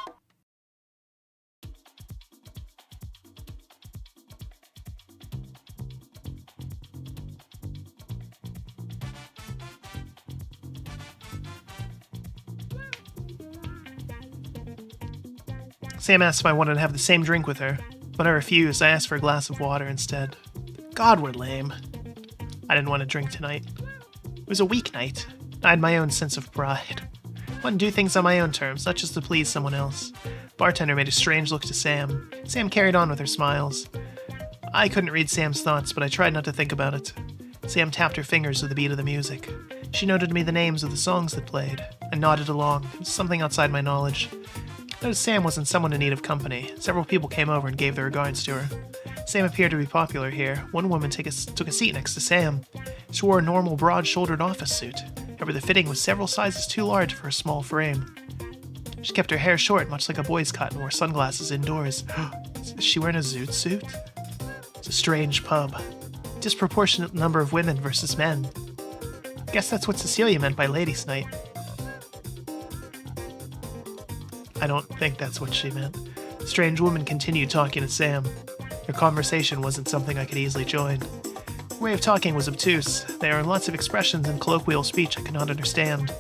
[SPEAKER 1] Sam asked if I wanted to have the same drink with her, but I refused. I asked for a glass of water instead. God, we're lame. I didn't want to drink tonight. It was a weeknight. I had my own sense of pride. I wanted to do things on my own terms, not just to please someone else. Bartender made a strange look to Sam. Sam carried on with her smiles. I couldn't read Sam's thoughts, but I tried not to think about it. Sam tapped her fingers to the beat of the music. She noted to me the names of the songs that played. I nodded along. It was something outside my knowledge. I noticed Sam wasn't someone in need of company. Several people came over and gave their regards to her. Sam appeared to be popular here. One woman took a seat next to Sam. She wore a normal, broad-shouldered office suit. However, the fitting was several sizes too large for her small frame. She kept her hair short, much like a boy's cut, and wore sunglasses indoors. Is she wearing a zoot suit? It's a strange pub. Disproportionate number of women versus men. Guess that's what Cecilia meant by ladies' night. I don't think that's what she meant. The strange woman continued talking to Sam. Their conversation wasn't something I could easily join. Her way of talking was obtuse. There are lots of expressions in colloquial speech I could not understand.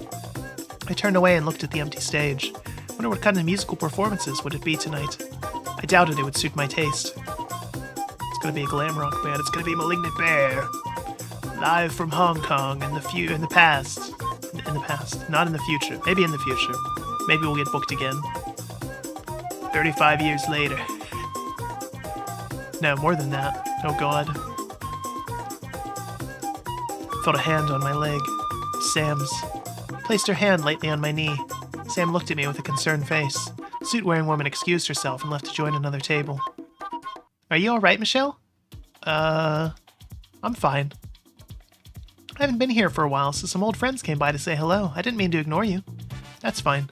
[SPEAKER 1] I turned away and looked at the empty stage. I wonder what kind of musical performances would it be tonight. I doubted it would suit my taste. It's gonna be a glam rock band. It's gonna be Malignant Bear. Live from Hong Kong in the past. In the past. Not in the future. Maybe in the future. Maybe we'll get booked again. 35 years later. No, more than that. Oh god. Felt a hand on my leg. Sam's. Placed her hand lightly on my knee. Sam looked at me with a concerned face. The suit-wearing woman excused herself and left to join another table. Are you alright, Michelle? I'm fine. I haven't been here for a while, so some old friends came by to say hello. I didn't mean to ignore you. That's fine.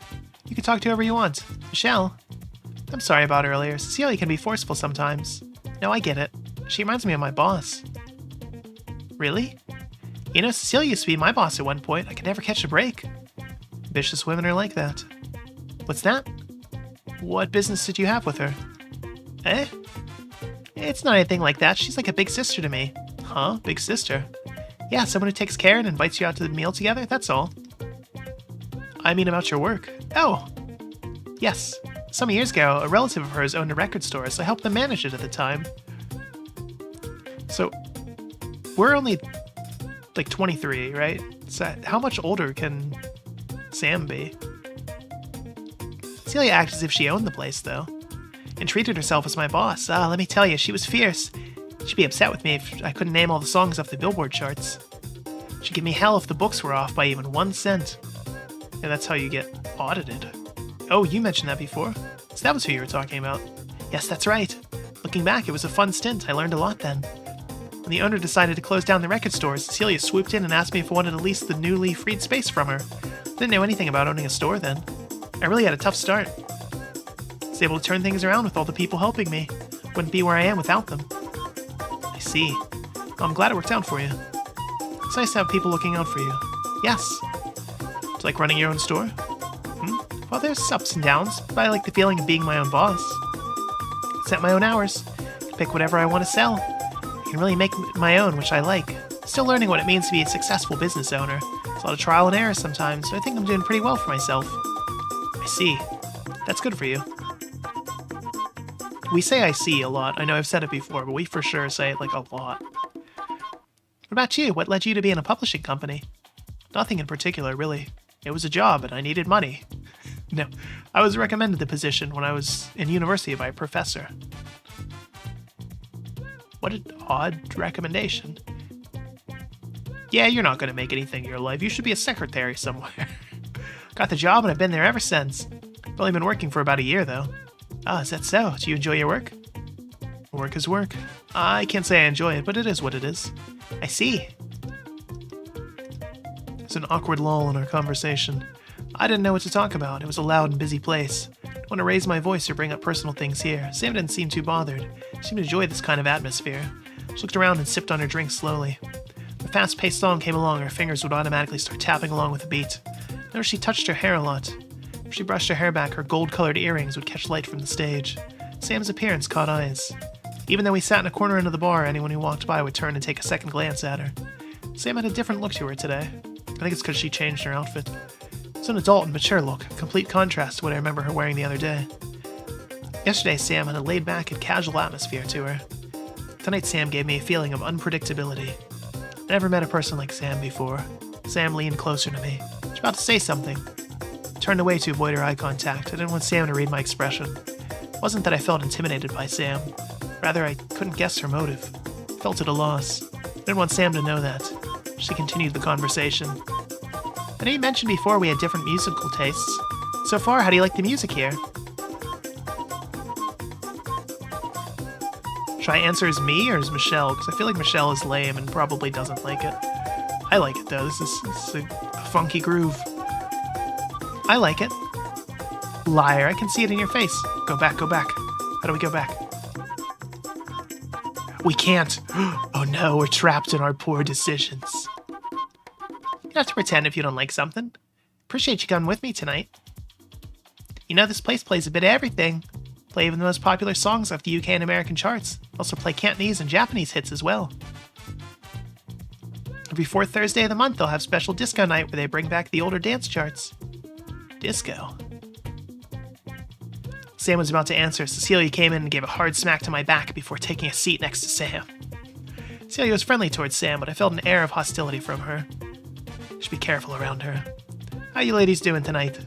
[SPEAKER 1] You can talk to whoever you want. Michelle? I'm sorry about earlier. Cecilia can be forceful sometimes. No, I get it. She reminds me of my boss. Really? You know, Cecilia used to be my boss at one point. I could never catch a break. Vicious women are like that. What's that? What business did you have with her? Eh? It's not anything like that. She's like a big sister to me. Huh? Big sister? Yeah, someone who takes care and invites you out to the meal together, that's all. I mean about your work. Oh! Yes. Some years ago, a relative of hers owned a record store, so I helped them manage it at the time. So, we're only, like, 23, right? So how much older can Sam be? Celia acted as if she owned the place, though, and treated herself as my boss. Let me tell you, she was fierce. She'd be upset with me if I couldn't name all the songs off the Billboard charts. She'd give me hell if the books were off by even 1 cent. And that's how you get audited. Oh, you mentioned that before. So that was who you were talking about. Yes, that's right. Looking back, it was a fun stint. I learned a lot then. When the owner decided to close down the record store, Cecilia swooped in and asked me if I wanted to lease the newly freed space from her. Didn't know anything about owning a store then. I really had a tough start. I was able to turn things around with all the people helping me. Wouldn't be where I am without them. I see. Well, I'm glad it worked out for you. It's nice to have people looking out for you. Yes. It's like running your own store? Well, there's ups and downs, but I like the feeling of being my own boss. Set my own hours. Pick whatever I want to sell. I can really make my own, which I like. Still learning what it means to be a successful business owner. It's a lot of trial and error sometimes, but I think I'm doing pretty well for myself. I see. That's good for you. We say I see a lot. I know I've said it before, but we for sure say it like a lot. What about you? What led you to be in a publishing company? Nothing in particular, really. It was a job, and I needed money. No, I was recommended the position when I was in university by a professor. What an odd recommendation. Yeah, you're not going to make anything in your life. You should be a secretary somewhere. Got the job, and I've been there ever since. I've only been working for about a year, though. Ah, is that so? Do you enjoy your work? Work is work. I can't say I enjoy it, but it is what it is. I see. There's an awkward lull in our conversation. I didn't know what to talk about. It was a loud and busy place. I didn't want to raise my voice or bring up personal things here. Sam didn't seem too bothered. He seemed to enjoy this kind of atmosphere. She looked around and sipped on her drink slowly. When a fast-paced song came along, her fingers would automatically start tapping along with the beat. Noticed she touched her hair a lot. If she brushed her hair back, her gold-colored earrings would catch light from the stage. Sam's appearance caught eyes. Even though we sat in a corner end of the bar, anyone who walked by would turn and take a second glance at her. Sam had a different look to her today. I think it's because she changed her outfit. It's an adult and mature look, a complete contrast to what I remember her wearing the other day. Yesterday, Sam had a laid-back and casual atmosphere to her. Tonight, Sam gave me a feeling of unpredictability. I never met a person like Sam before. Sam leaned closer to me. She was about to say something. I turned away to avoid her eye contact. I didn't want Sam to read my expression. It wasn't that I felt intimidated by Sam. Rather, I couldn't guess her motive. I felt at a loss. I didn't want Sam to know that. She continued the conversation. I know you mentioned before we had different musical tastes. So far, how do you like the music here? Should I answer as me or as Michelle? Because I feel like Michelle is lame and probably doesn't like it. I like it, though. This is a funky groove. I like it. Liar, I can see it in your face. Go back, go back. How do we go back? We can't. Oh no, we're trapped in our poor decisions. You don't have to pretend if you don't like something. Appreciate you coming with me tonight. You know, this place plays a bit of everything. Play even the most popular songs off the UK and American charts. Also play Cantonese and Japanese hits as well. Every fourth Thursday of the month, they'll have special disco night where they bring back the older dance charts. Disco. Sam was about to answer. Cecilia came in and gave a hard smack to my back before taking a seat next to Sam. Cecilia was friendly towards Sam, but I felt an air of hostility from her. Should be careful around her. How you ladies doing tonight?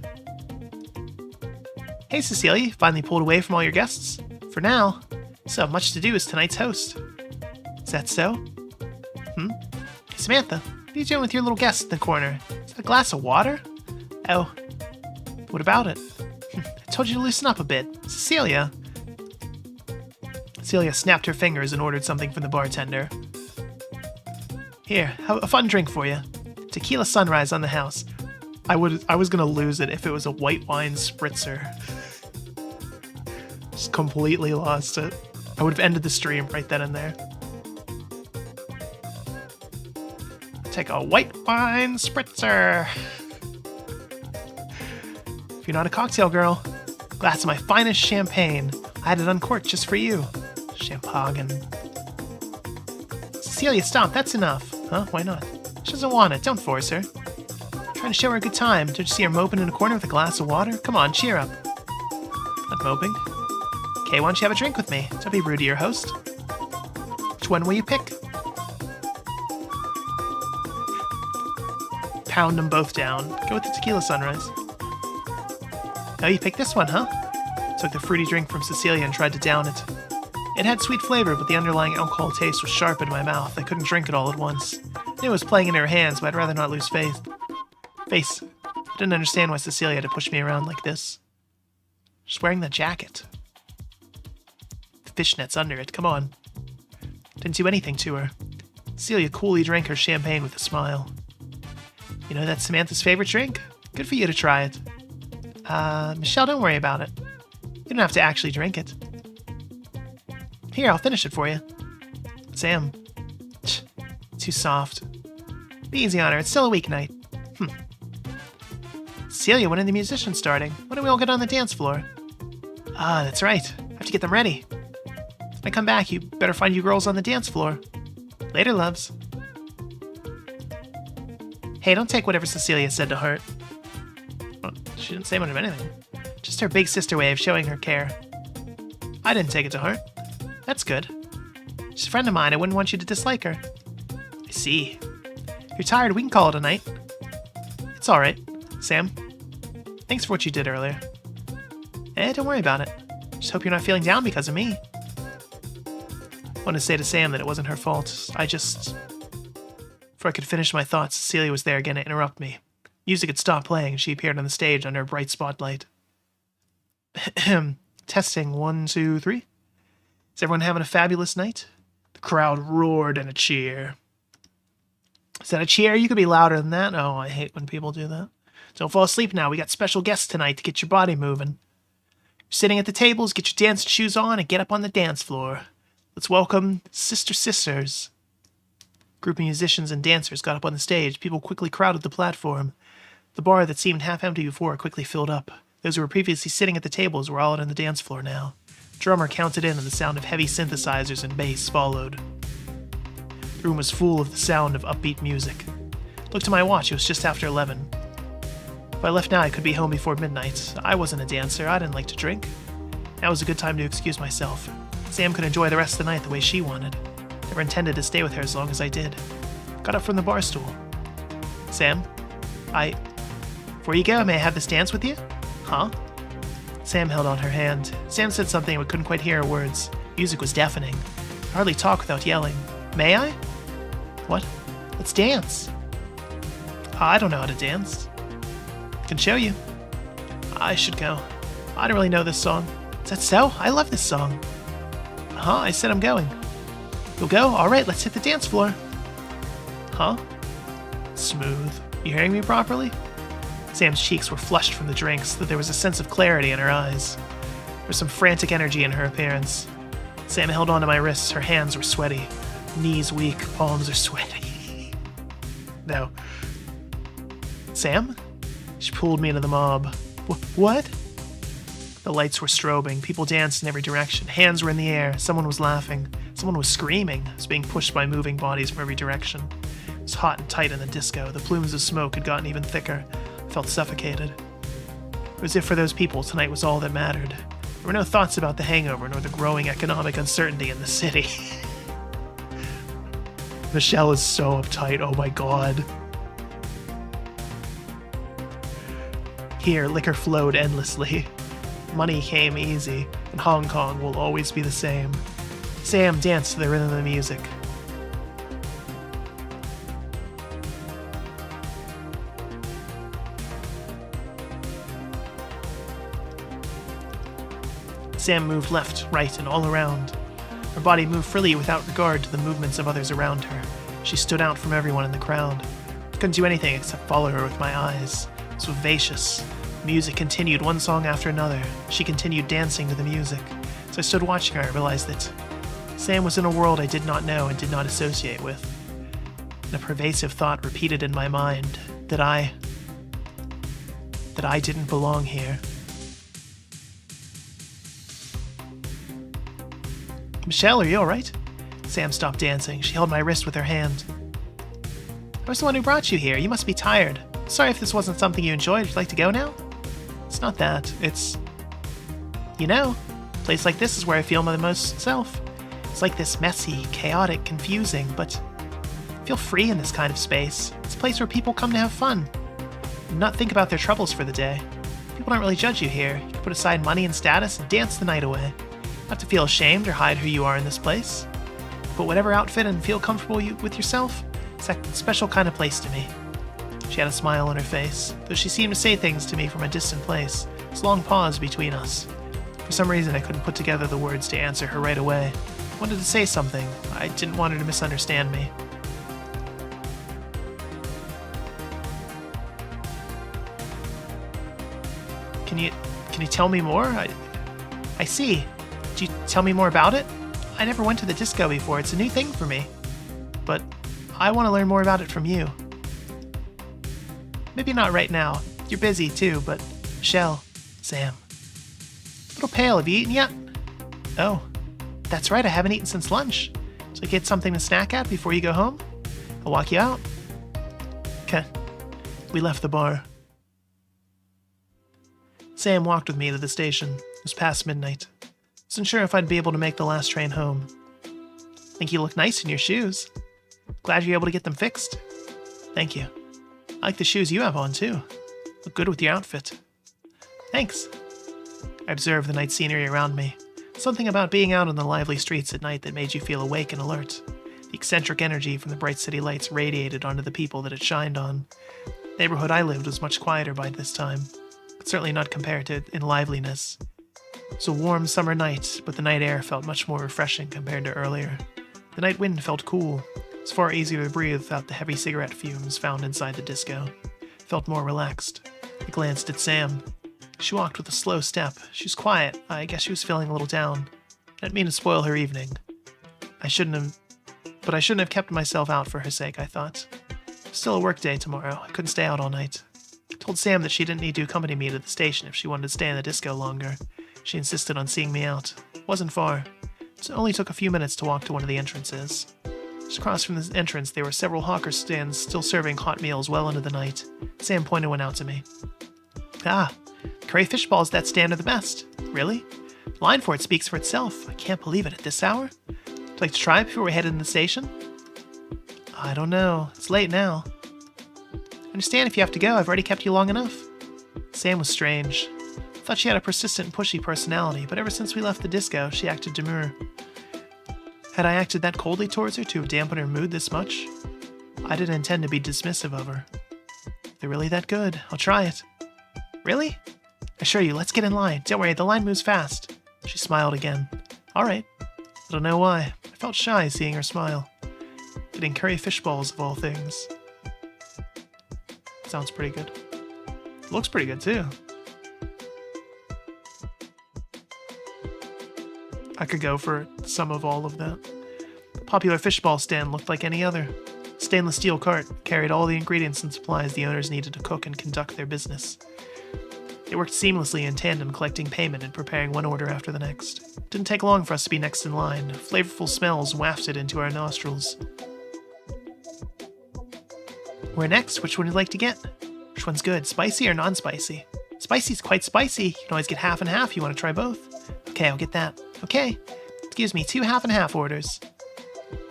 [SPEAKER 1] Hey Cecilia, finally pulled away from all your guests? For now. So much to do as tonight's host. Is that so? Hey Samantha, what are you doing with your little guest in the corner? Is that a glass of water? Oh. What about it? I told you to loosen up a bit. Cecilia. Cecilia snapped her fingers and ordered something from the bartender. Here, have a fun drink for you. Tequila sunrise on the house. I was gonna lose it if it was a white wine spritzer. Just completely lost it. I would have ended the stream right then and there. Take a white wine spritzer. If you're not a cocktail girl, glass of my finest champagne. I had it uncorked just for you. Champagne. Cecilia, stop. That's enough. Huh? Why not? She doesn't want it. Don't force her. Trying to show her a good time. Don't you see her moping in a corner with a glass of water? Come on, cheer up. Not moping. Okay, why don't you have a drink with me? Don't be rude to your host. Which one will you pick? Pound them both down. Go with the tequila sunrise. Oh, you picked this one, huh? Took the fruity drink from Cecilia and tried to down it. It had sweet flavor, but the underlying alcohol taste was sharp in my mouth. I couldn't drink it all at once. I knew it was playing in her hands, but I'd rather not lose faith. I didn't understand why Cecilia had to push me around like this. She's wearing the jacket. The fishnets under it, come on. Didn't do anything to her. Cecilia coolly drank her champagne with a smile. You know that's Samantha's favorite drink? Good for you to try it. Michelle, don't worry about it. You don't have to actually drink it. Here, I'll finish it for you. Sam. Too soft. Be easy on her, it's still a weeknight. Celia, when are the musicians starting? When do we all get on the dance floor? Ah, that's right. I have to get them ready. When I come back, you better find you girls on the dance floor. Later, loves. Hey, don't take whatever Cecilia said to heart. Well, she didn't say much of anything. Just her big sister way of showing her care. I didn't take it to heart. That's good. She's a friend of mine. I wouldn't want you to dislike her. I see. If you're tired, we can call it a night. It's alright. Sam, thanks for what you did earlier. Don't worry about it. Just hope you're not feeling down because of me. I wanted to say to Sam that it wasn't her fault. Before I could finish my thoughts, Cecilia was there again to interrupt me. Music had stopped playing and she appeared on the stage under a bright spotlight. Testing, 1, 2, 3. Is everyone having a fabulous night? The crowd roared in a cheer. Is that a cheer? You could be louder than that. Oh, I hate when people do that. Don't fall asleep now. We got special guests tonight to get your body moving. You're sitting at the tables, get your dancing shoes on, and get up on the dance floor. Let's welcome Sister Sisters. A group of musicians and dancers got up on the stage. People quickly crowded the platform. The bar that seemed half empty before quickly filled up. Those who were previously sitting at the tables were all out on the dance floor now. The drummer counted in, and the sound of heavy synthesizers and bass followed. The room was full of the sound of upbeat music. Looked at my watch, it was just after 11. If I left now, I could be home before midnight. I wasn't a dancer, I didn't like to drink. Now was a good time to excuse myself. Sam could enjoy the rest of the night the way she wanted. Never intended to stay with her as long as I did. Got up from the bar stool. Sam? Before you go, may I have this dance with you? Huh? Sam held on her hand. Sam said something but couldn't quite hear her words. Music was deafening. I could hardly talk without yelling. May I? What? Let's dance. I don't know how to dance. Can show you. I should go. I don't really know this song. Is that so? I love this song. Huh? I said I'm going. You'll go? Alright, let's hit the dance floor. Huh? Smooth. You hearing me properly? Sam's cheeks were flushed from the drinks, though there was a sense of clarity in her eyes. There was some frantic energy in her appearance. Sam held onto my wrists. Her hands were sweaty. Knees weak, palms are sweaty. No. Sam? She pulled me into the mob. What? The lights were strobing. People danced in every direction. Hands were in the air. Someone was laughing. Someone was screaming. It was being pushed by moving bodies from every direction. It was hot and tight in the disco. The plumes of smoke had gotten even thicker. I felt suffocated. It was as if for those people, tonight was all that mattered. There were no thoughts about the hangover nor the growing economic uncertainty in the city. Michelle is so uptight, oh my god. Here, liquor flowed endlessly. Money came easy, and Hong Kong will always be the same. Sam danced to the rhythm of the music. Sam moved left, right, and all around. Her body moved freely without regard to the movements of others around her. She stood out from everyone in the crowd. I couldn't do anything except follow her with my eyes. It was vivacious. The music continued, one song after another. She continued dancing to the music. As I stood watching her, I realized that Sam was in a world I did not know and did not associate with. And a pervasive thought repeated in my mind that I didn't belong here. Michelle, are you alright? Sam stopped dancing. She held my wrist with her hand. I was the one who brought you here. You must be tired. Sorry if this wasn't something you enjoyed. Would you like to go now? It's not that. It's... You know, a place like this is where I feel my most self. It's like this messy, chaotic, confusing, but I feel free in this kind of space. It's a place where people come to have fun and not think about their troubles for the day. People don't really judge you here. You can put aside money and status and dance the night away. You don't have to feel ashamed or hide who you are in this place. Put whatever outfit and feel comfortable with yourself. It's that special kind of place to me. She had a smile on her face, though she seemed to say things to me from a distant place. This long pause between us. For some reason, I couldn't put together the words to answer her right away. I wanted to say something. I didn't want her to misunderstand me. Can you tell me more? I see. Could you tell me more about it? I never went to the disco before. It's a new thing for me. But I want to learn more about it from you. Maybe not right now. You're busy too, but Michelle, Sam. A little pale, have you eaten yet? Oh, that's right, I haven't eaten since lunch. So I get something to snack at before you go home? I'll walk you out. Okay. We left the bar. Sam walked with me to the station. It was past midnight. Wasn't sure if I'd be able to make the last train home. Think you look nice in your shoes. Glad you're able to get them fixed. Thank you. I like the shoes you have on, too. Look good with your outfit. Thanks. I observed the night scenery around me. Something about being out on the lively streets at night that made you feel awake and alert. The eccentric energy from the bright city lights radiated onto the people that it shined on. The neighborhood I lived was much quieter by this time, but certainly not compared to in liveliness. It was a warm summer night, but the night air felt much more refreshing compared to earlier. The night wind felt cool. It was far easier to breathe without the heavy cigarette fumes found inside the disco. It felt more relaxed. I glanced at Sam. She walked with a slow step. She was quiet. I guess she was feeling a little down. I didn't mean to spoil her evening. But I shouldn't have kept myself out for her sake, I thought. Still a work day tomorrow. I couldn't stay out all night. I told Sam that she didn't need to accompany me to the station if she wanted to stay in the disco longer. She insisted on seeing me out. It wasn't far. It only took a few minutes to walk to one of the entrances. Just across from the entrance, there were several hawker stands still serving hot meals well into the night. Sam pointed one out to me. Ah, curry fish balls at that stand are the best. Really? The line for it speaks for itself. I can't believe it at this hour. Would you like to try it before we head into the station? I don't know. It's late now. I understand if you have to go. I've already kept you long enough. Sam was strange. I thought she had a persistent and pushy personality, but ever since we left the disco, she acted demure. Had I acted that coldly towards her to have dampened her mood this much? I didn't intend to be dismissive of her. If they're really that good, I'll try it. Really? I assure you, let's get in line. Don't worry, the line moves fast. She smiled again. All right. I don't know why. I felt shy seeing her smile. Getting curry fish balls of all things. Sounds pretty good. Looks pretty good too. I could go for some of all of that. The popular fishball stand looked like any other. Stainless steel cart carried all the ingredients and supplies the owners needed to cook and conduct their business. They worked seamlessly in tandem, collecting payment and preparing one order after the next. It didn't take long for us to be next in line. Flavorful smells wafted into our nostrils. We're next. Which one would you like to get? Which one's good, spicy or non-spicy? Spicy's quite spicy. You can always get half and half. You want to try both? Okay, I'll get that. Okay. Excuse me, 2 half and half orders.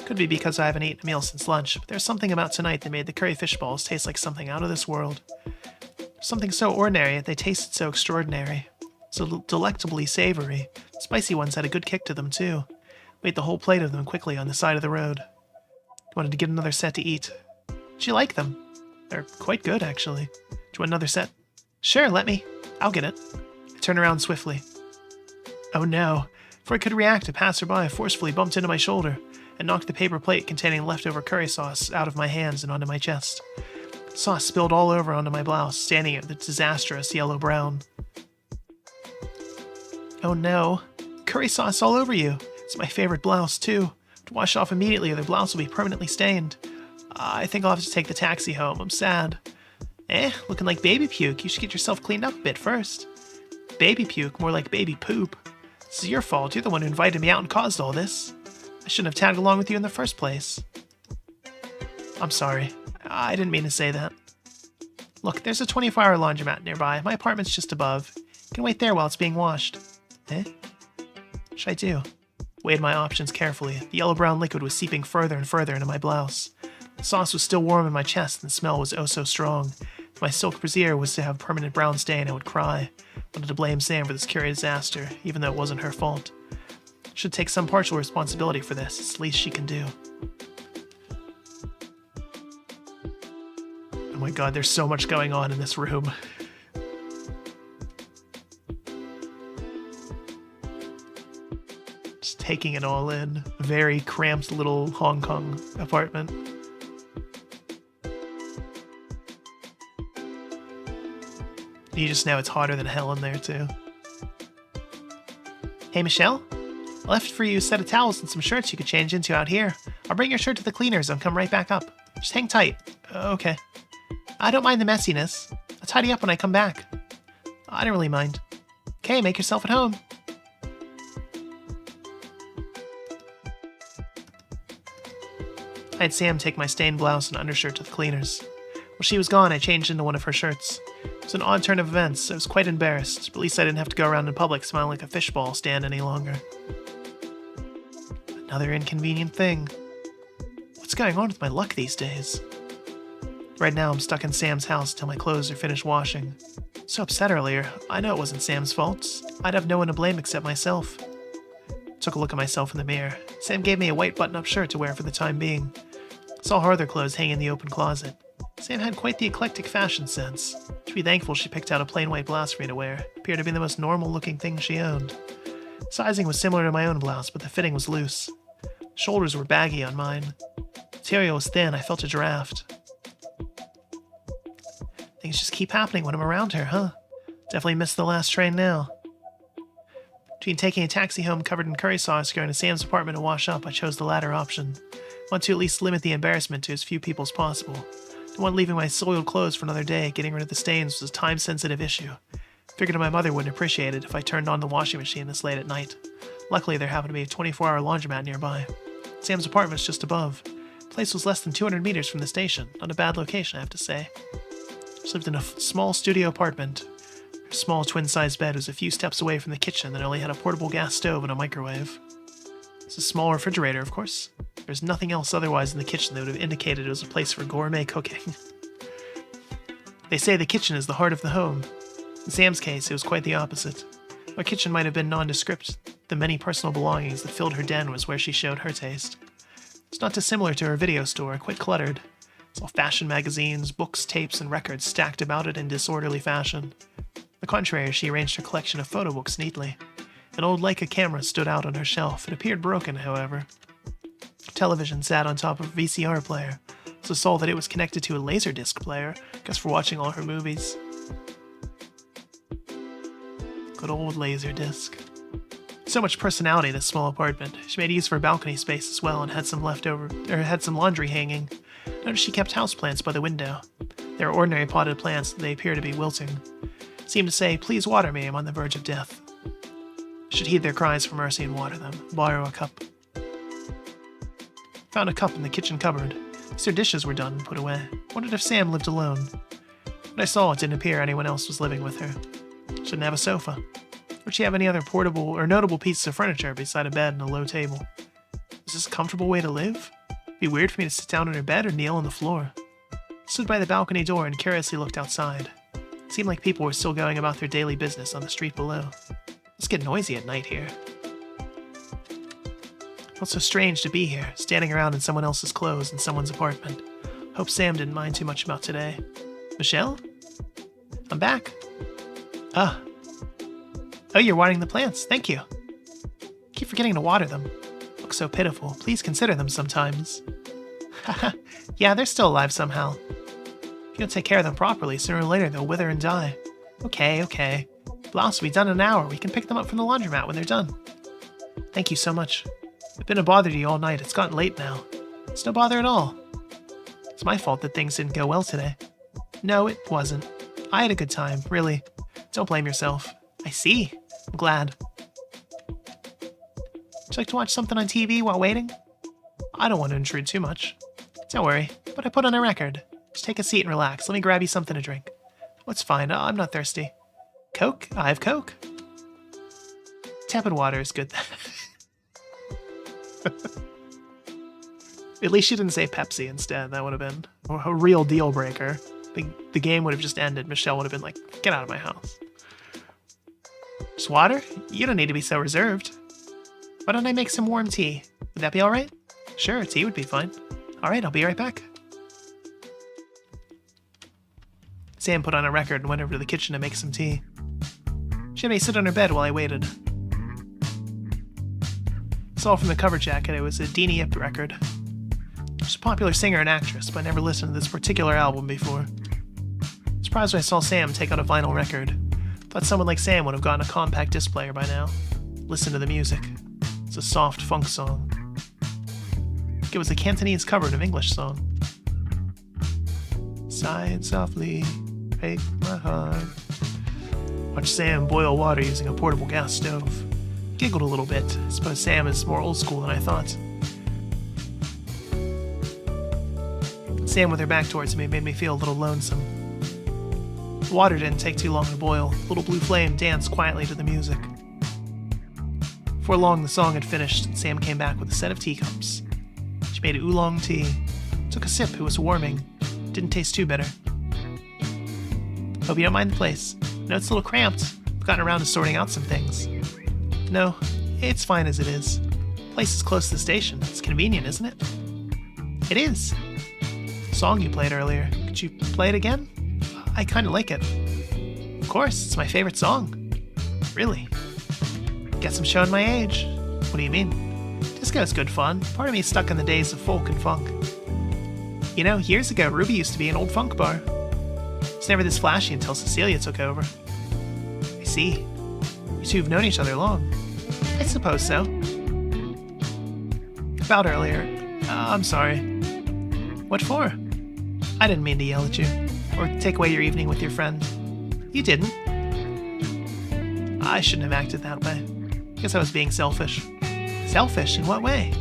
[SPEAKER 1] Could be because I haven't eaten a meal since lunch, but there's something about tonight that made the curry fish balls taste like something out of this world. Something so ordinary, yet they tasted so extraordinary. So delectably savory. Spicy ones had a good kick to them, too. We ate the whole plate of them quickly on the side of the road. Wanted to get another set to eat. Did you like them? They're quite good, actually. Do you want another set? Sure, let me. I'll get it. I turned around swiftly. Oh no. Before I could react, a passerby forcefully bumped into my shoulder and knocked the paper plate containing leftover curry sauce out of my hands and onto my chest. Sauce spilled all over onto my blouse, staining it with disastrous yellow-brown. Oh no. Curry sauce all over you. It's my favorite blouse, too. To wash off immediately or the blouse will be permanently stained. I think I'll have to take the taxi home. I'm sad. Looking like baby puke. You should get yourself cleaned up a bit first. Baby puke? More like baby poop. This is your fault. You're the one who invited me out and caused all this. I shouldn't have tagged along with you in the first place. I'm sorry. I didn't mean to say that. Look, there's a 24-hour laundromat nearby. My apartment's just above. You can wait there while it's being washed. What should I do? Weighed my options carefully. The yellow-brown liquid was seeping further and further into my blouse. The sauce was still warm in my chest and the smell was oh so strong. If my silk brassiere was to have permanent brown stain, I would cry. Wanted to blame Sam for this curry disaster, even though it wasn't her fault. Should take some partial responsibility for this. It's the least she can do. Oh my god, there's so much going on in this room. Just taking it all in. Very cramped little Hong Kong apartment. You just know it's hotter than hell in there, too. Hey, Michelle? I left for you a set of towels and some shirts you could change into out here. I'll bring your shirt to the cleaners and come right back up. Just hang tight. Okay. I don't mind the messiness. I'll tidy up when I come back. I don't really mind. Okay, make yourself at home. I had Sam take my stained blouse and undershirt to the cleaners. While she was gone, I changed into one of her shirts. It was an odd turn of events. I was quite embarrassed, but at least I didn't have to go around in public smiling like a fishball stand any longer. Another inconvenient thing. What's going on with my luck these days? Right now, I'm stuck in Sam's house till my clothes are finished washing. So upset earlier. I know it wasn't Sam's fault. I'd have no one to blame except myself. Took a look at myself in the mirror. Sam gave me a white button-up shirt to wear for the time being. Saw her other clothes hanging in the open closet. Sam had quite the eclectic fashion sense. To be thankful she picked out a plain white blouse for me to wear. It appeared to be the most normal-looking thing she owned. Sizing was similar to my own blouse, but the fitting was loose. Shoulders were baggy on mine. Material was thin. I felt a draft. Things just keep happening when I'm around her, huh? Definitely missed the last train now. Between taking a taxi home covered in curry sauce or going to Sam's apartment to wash up, I chose the latter option. I want to at least limit the embarrassment to as few people as possible. The one leaving my soiled clothes for another day, getting rid of the stains, was a time-sensitive issue. Figured my mother wouldn't appreciate it if I turned on the washing machine this late at night. Luckily, there happened to be a 24-hour laundromat nearby. Sam's apartment was just above. The place was less than 200 meters from the station. Not a bad location, I have to say. She lived in a small studio apartment. Her small twin-sized bed was a few steps away from the kitchen that only had a portable gas stove and a microwave. It's a small refrigerator, of course. There's nothing else otherwise in the kitchen that would have indicated it was a place for gourmet cooking. They say the kitchen is the heart of the home. In Sam's case, it was quite the opposite. Our kitchen might have been nondescript. The many personal belongings that filled her den was where she showed her taste. It's not dissimilar to her video store, quite cluttered. It's all fashion magazines, books, tapes, and records stacked about it in disorderly fashion. On the contrary, she arranged her collection of photo books neatly. An old Leica camera stood out on her shelf. It appeared broken, however. Television sat on top of a VCR player, so saw that it was connected to a Laserdisc player, I guess for watching all her movies. Good old Laserdisc. So much personality in this small apartment. She made use of her balcony space as well and had some laundry hanging. Notice she kept houseplants by the window. They are ordinary potted plants, they appear to be wilting. Seem to say, "Please water me, I'm on the verge of death." Should heed their cries for mercy and water them. Borrow a cup. Found a cup in the kitchen cupboard. Their dishes were done and put away. Wondered if Sam lived alone. When I saw it, didn't appear anyone else was living with her. She didn't have a sofa. Would she have any other portable or notable pieces of furniture beside a bed and a low table? Is this a comfortable way to live? It'd be weird for me to sit down on her bed or kneel on the floor. I stood by the balcony door and curiously looked outside. It seemed like people were still going about their daily business on the street below. Let's get noisy at night here. It felt so strange to be here, standing around in someone else's clothes in someone's apartment. Hope Sam didn't mind too much about today. Michelle? I'm back. Ah. Oh, you're watering the plants. Thank you. Keep forgetting to water them. Look so pitiful. Please consider them sometimes. Haha. Yeah, they're still alive somehow. If you don't take care of them properly, sooner or later they'll wither and die. Okay. Blouse will be done in an hour. We can pick them up from the laundromat when they're done. Thank you so much. I've been a bother to you all night. It's gotten late now. It's no bother at all. It's my fault that things didn't go well today. No, it wasn't. I had a good time, really. Don't blame yourself. I see. I'm glad. Would you like to watch something on TV while waiting? I don't want to intrude too much. Don't worry, but I put on a record. Just take a seat and relax. Let me grab you something to drink. Oh, it's fine. I'm not thirsty. Coke? I have Coke. Tepid water is good. At least she didn't say Pepsi instead. That would have been a real deal breaker. The game would have just ended. Michelle would have been like, get out of my house. Just water? You don't need to be so reserved. Why don't I make some warm tea? Would that be alright? Sure, tea would be fine. Alright, I'll be right back. Sam put on a record and went over to the kitchen to make some tea. She had me sit on her bed while I waited. I saw from the cover jacket it was a Deanie Yip record. She's a popular singer and actress, but I never listened to this particular album before. Surprised when I saw Sam take out a vinyl record. Thought someone like Sam would have gotten a compact disc player by now. Listen to the music. It's a soft funk song. It was a Cantonese cover of an English song. Sighed softly, break my heart. Watched Sam boil water using a portable gas stove. Giggled a little bit. I suppose Sam is more old school than I thought. Sam with her back towards me made me feel a little lonesome. The water didn't take too long to boil. The little blue flame danced quietly to the music. Before long, the song had finished, and Sam came back with a set of teacups. She made oolong tea. Took a sip, it was warming. Didn't taste too bitter. Hope you don't mind the place. I know it's a little cramped. I've gotten around to sorting out some things. No, it's fine as it is. The place is close to the station. It's convenient, isn't it? It is. The song you played earlier. Could you play it again? I kind of like it. Of course, it's my favorite song. Really? Guess I'm showing my age. What do you mean? Disco's good fun. Part of me is stuck in the days of folk and funk. You know, years ago, Ruby used to be an old funk bar. It's never this flashy until Cecilia took over. I see. You two have known each other long. I suppose so. About earlier. I'm sorry. What for? I didn't mean to yell at you, or take away your evening with your friend. You didn't. I shouldn't have acted that way. Guess I was being selfish. Selfish? In what way?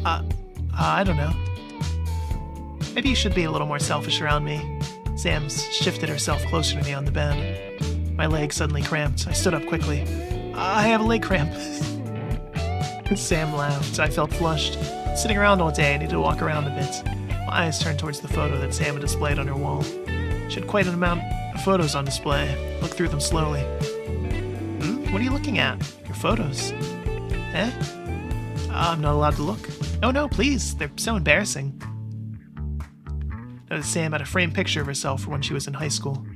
[SPEAKER 1] I don't know. Maybe you should be a little more selfish around me. Sam shifted herself closer to me on the bed. My leg suddenly cramped. I stood up quickly. I have a leg cramp. Sam laughed. I felt flushed. Sitting around all day, I needed to walk around a bit. My eyes turned towards the photo that Sam had displayed on her wall. She had quite an amount of photos on display. Looked through them slowly. What are you looking at? Your photos. Eh? I'm not allowed to look. Oh no, please. They're so embarrassing. Noticed Sam had a framed picture of herself from when she was in high school.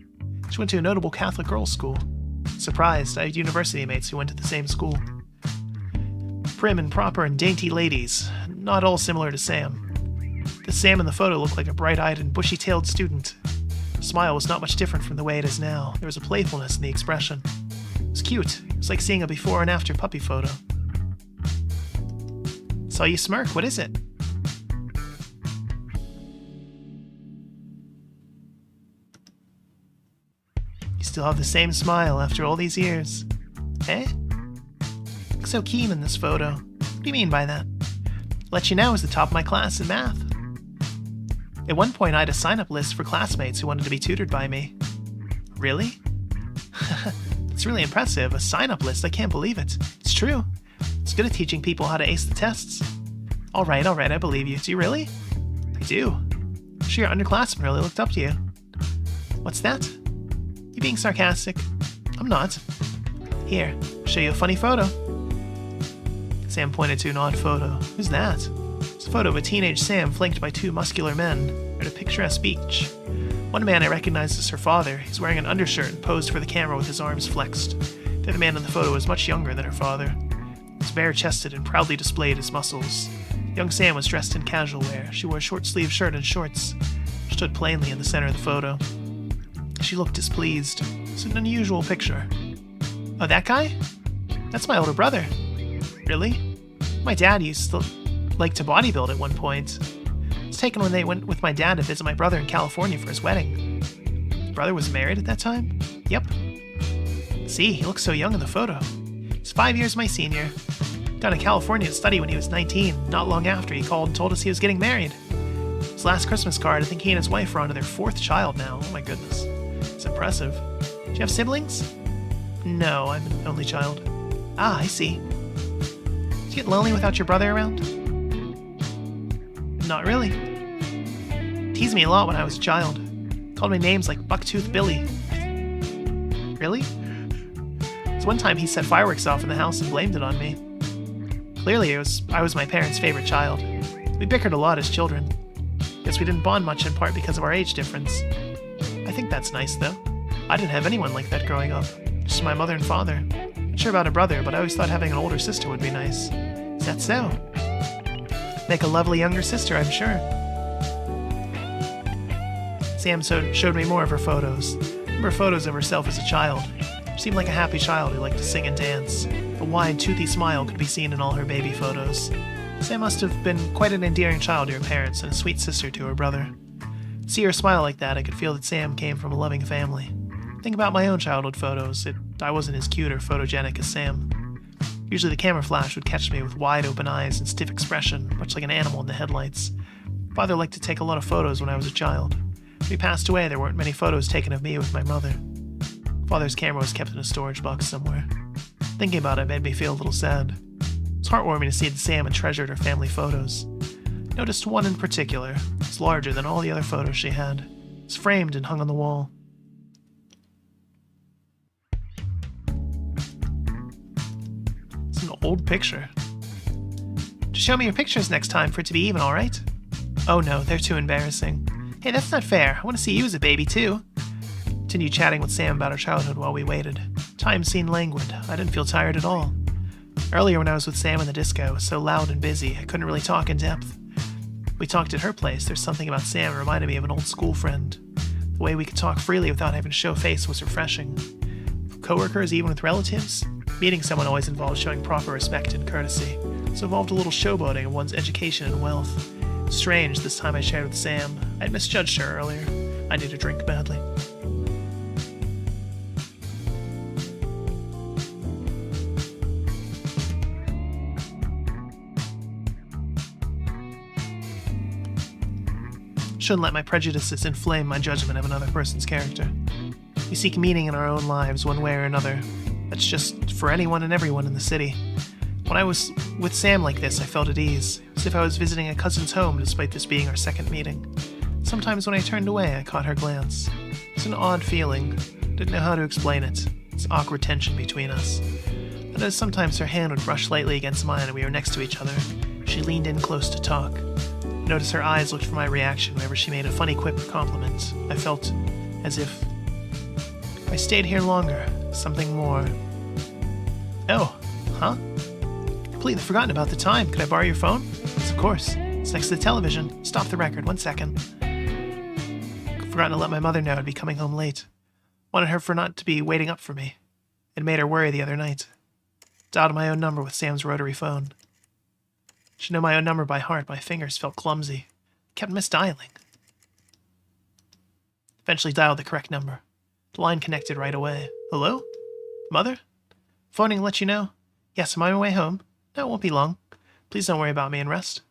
[SPEAKER 1] She went to a notable Catholic girls' school. Surprised, I had university mates who went to the same school. Prim and proper and dainty ladies, not all similar to Sam. The Sam in the photo looked like a bright-eyed and bushy-tailed student. The smile was not much different from the way it is now. There was a playfulness in the expression. It was cute. It was like seeing a before and after puppy photo. Saw you smirk. What is it? You still have the same smile after all these years. Eh? Look so keen in this photo. What do you mean by that? Let you know I was the top of my class in math. At one point I had a sign-up list for classmates who wanted to be tutored by me. Really? It's really impressive. A sign-up list. I can't believe it. It's true. It's good at teaching people how to ace the tests. Alright, I believe you. Do you really? I do. I'm sure your underclassmen really looked up to you. What's that? You being sarcastic? I'm not. Here, I'll show you a funny photo. Sam pointed to an odd photo. Who's that? It's a photo of a teenage Sam flanked by two muscular men. They're at a picturesque beach. One man I recognized as her father. He's wearing an undershirt and posed for the camera with his arms flexed. The other man in the photo was much younger than her father. He was bare-chested and proudly displayed his muscles. Young Sam was dressed in casual wear. She wore a short-sleeved shirt and shorts. She stood plainly in the center of the photo. She looked displeased. It's an unusual picture. Oh, that guy? That's my older brother. Really? My dad used to like to bodybuild at one point. It was taken when they went with my dad to visit my brother in California for his wedding. His brother was married at that time? Yep. See, he looks so young in the photo. He's 5 years my senior. Got to California to study when he was 19. Not long after, he called and told us he was getting married. His last Christmas card, I think he and his wife are on to their 4th child now. Oh my goodness. It's impressive. Do you have siblings? No, I'm an only child. Ah, I see. Did you get lonely without your brother around? Not really. Teased me a lot when I was a child. Called me names like Bucktooth Billy. Really? So one time he set fireworks off in the house and blamed it on me. Clearly I was my parents' favorite child. We bickered a lot as children. Guess we didn't bond much in part because of our age difference. I think that's nice though. I didn't have anyone like that growing up. Just my mother and father. Not sure about a brother, but I always thought having an older sister would be nice. Is that so? Make a lovely younger sister, I'm sure. Sam showed me more of her photos. Remember photos of herself as a child. She seemed like a happy child who liked to sing and dance. A wide, toothy smile could be seen in all her baby photos. Sam must have been quite an endearing child to her parents and a sweet sister to her brother. To see her smile like that, I could feel that Sam came from a loving family. Think about my own childhood photos. I wasn't as cute or photogenic as Sam. Usually the camera flash would catch me with wide open eyes and stiff expression, much like an animal in the headlights. Father liked to take a lot of photos when I was a child. When he passed away, there weren't many photos taken of me with my mother. Father's camera was kept in a storage box somewhere. Thinking about it made me feel a little sad. It was heartwarming to see that Sam had treasured her family photos. I noticed one in particular. It was larger than all the other photos she had. It was framed and hung on the wall. It's an old picture. Just show me your pictures next time for it to be even, alright? Oh no, they're too embarrassing. Hey, that's not fair. I want to see you as a baby, too. Continued chatting with Sam about her childhood while we waited. Time seemed languid. I didn't feel tired at all. Earlier when I was with Sam in the disco, it was so loud and busy, I couldn't really talk in depth. We talked at her place. There's something about Sam that reminded me of an old school friend. The way we could talk freely without having to show face was refreshing. With coworkers, even with relatives, Meeting someone always involves showing proper respect and courtesy, so involved a little showboating of one's education and wealth. Strange, this time I shared with Sam. I'd misjudged her earlier. I need a drink badly. Shouldn't let my prejudices inflame my judgment of another person's character. We seek meaning in our own lives one way or another. That's just for anyone and everyone in the city. When I was with Sam like this, I felt at ease, as if I was visiting a cousin's home despite this being our second meeting. Sometimes when I turned away, I caught her glance. It's an odd feeling. Didn't know how to explain it. It's awkward tension between us. And as sometimes her hand would brush lightly against mine and we were next to each other, she leaned in close to talk. Notice her eyes looked for my reaction whenever she made a funny quip or compliment. I felt as if I stayed here longer, something more. Oh, huh? Completely forgotten about the time. Could I borrow your phone? Yes, of course. It's next to the television. Stop the record, 1 second. Forgotten to let my mother know I'd be coming home late. Wanted her for not to be waiting up for me. It made her worry the other night. Dialed my own number with Sam's rotary phone. Should know my own number by heart. My fingers felt clumsy. Kept misdialing. Eventually dialed the correct number. The line connected right away. Hello? Mother? Phoning to let you know. Yes, I'm on my way home. No, it won't be long. Please don't worry about me and rest.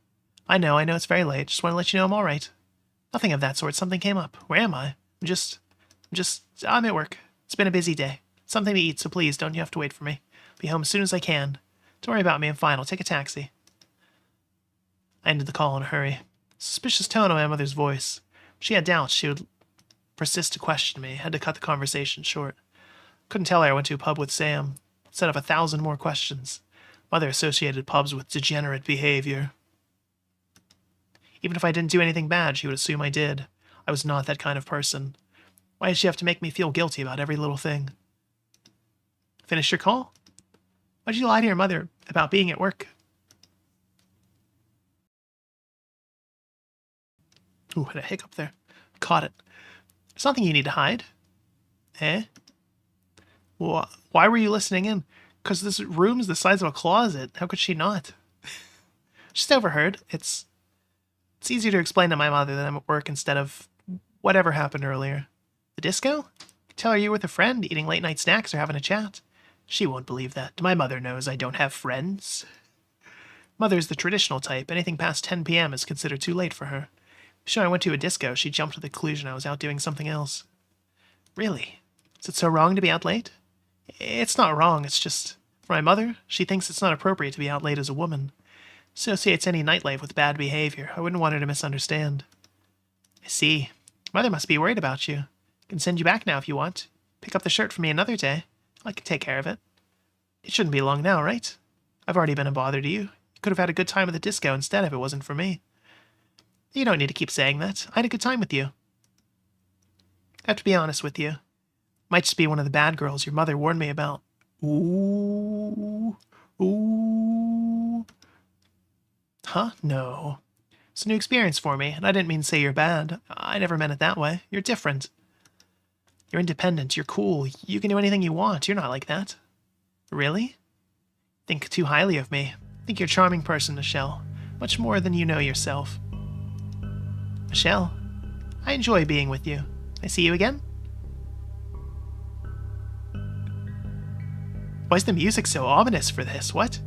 [SPEAKER 1] I know it's very late. Just want to let you know I'm all right. Nothing of that sort. Something came up. Where am I? I'm at work. It's been a busy day. Something to eat, so please don't you have to wait for me. Be home as soon as I can. Don't worry about me. I'm fine. I'll take a taxi. I ended the call in a hurry. Suspicious tone in my mother's voice. She had doubts she would persist to question me. Had to cut the conversation short. Couldn't tell her I went to a pub with Sam. Set up 1,000 more questions. Mother associated pubs with degenerate behavior. Even if I didn't do anything bad, she would assume I did. I was not that kind of person. Why did she have to make me feel guilty about every little thing? Finish your call? Why'd you lie to your mother about being at work? Ooh, had a hiccup there. Caught it. There's nothing you need to hide. Eh? Well, why were you listening in? Because this room's the size of a closet. How could she not? Just overheard. It's easier to explain to my mother that I'm at work instead of whatever happened earlier. The disco? Tell her you're with a friend, eating late-night snacks or having a chat. She won't believe that. My mother knows I don't have friends. Mother's the traditional type. Anything past 10 p.m. is considered too late for her. Sure, I went to a disco. She jumped to the conclusion I was out doing something else. Really? Is it so wrong to be out late? It's not wrong. It's just, for my mother, she thinks it's not appropriate to be out late as a woman. Associates any nightlife with bad behavior. I wouldn't want her to misunderstand. I see. Mother must be worried about you. I can send you back now if you want. Pick up the shirt for me another day. I can take care of it. It shouldn't be long now, right? I've already been a bother to you. You could have had a good time at the disco instead if it wasn't for me. You don't need to keep saying that. I had a good time with you. I have to be honest with you. Might just be one of the bad girls your mother warned me about. Ooh. Ooh. Huh? No. It's a new experience for me, and I didn't mean to say you're bad. I never meant it that way. You're different. You're independent. You're cool. You can do anything you want. You're not like that. Really? Think too highly of me. Think you're a charming person, Michelle. Much more than you know yourself. Michelle, I enjoy being with you. I see you again? Why is the music so ominous for this? What?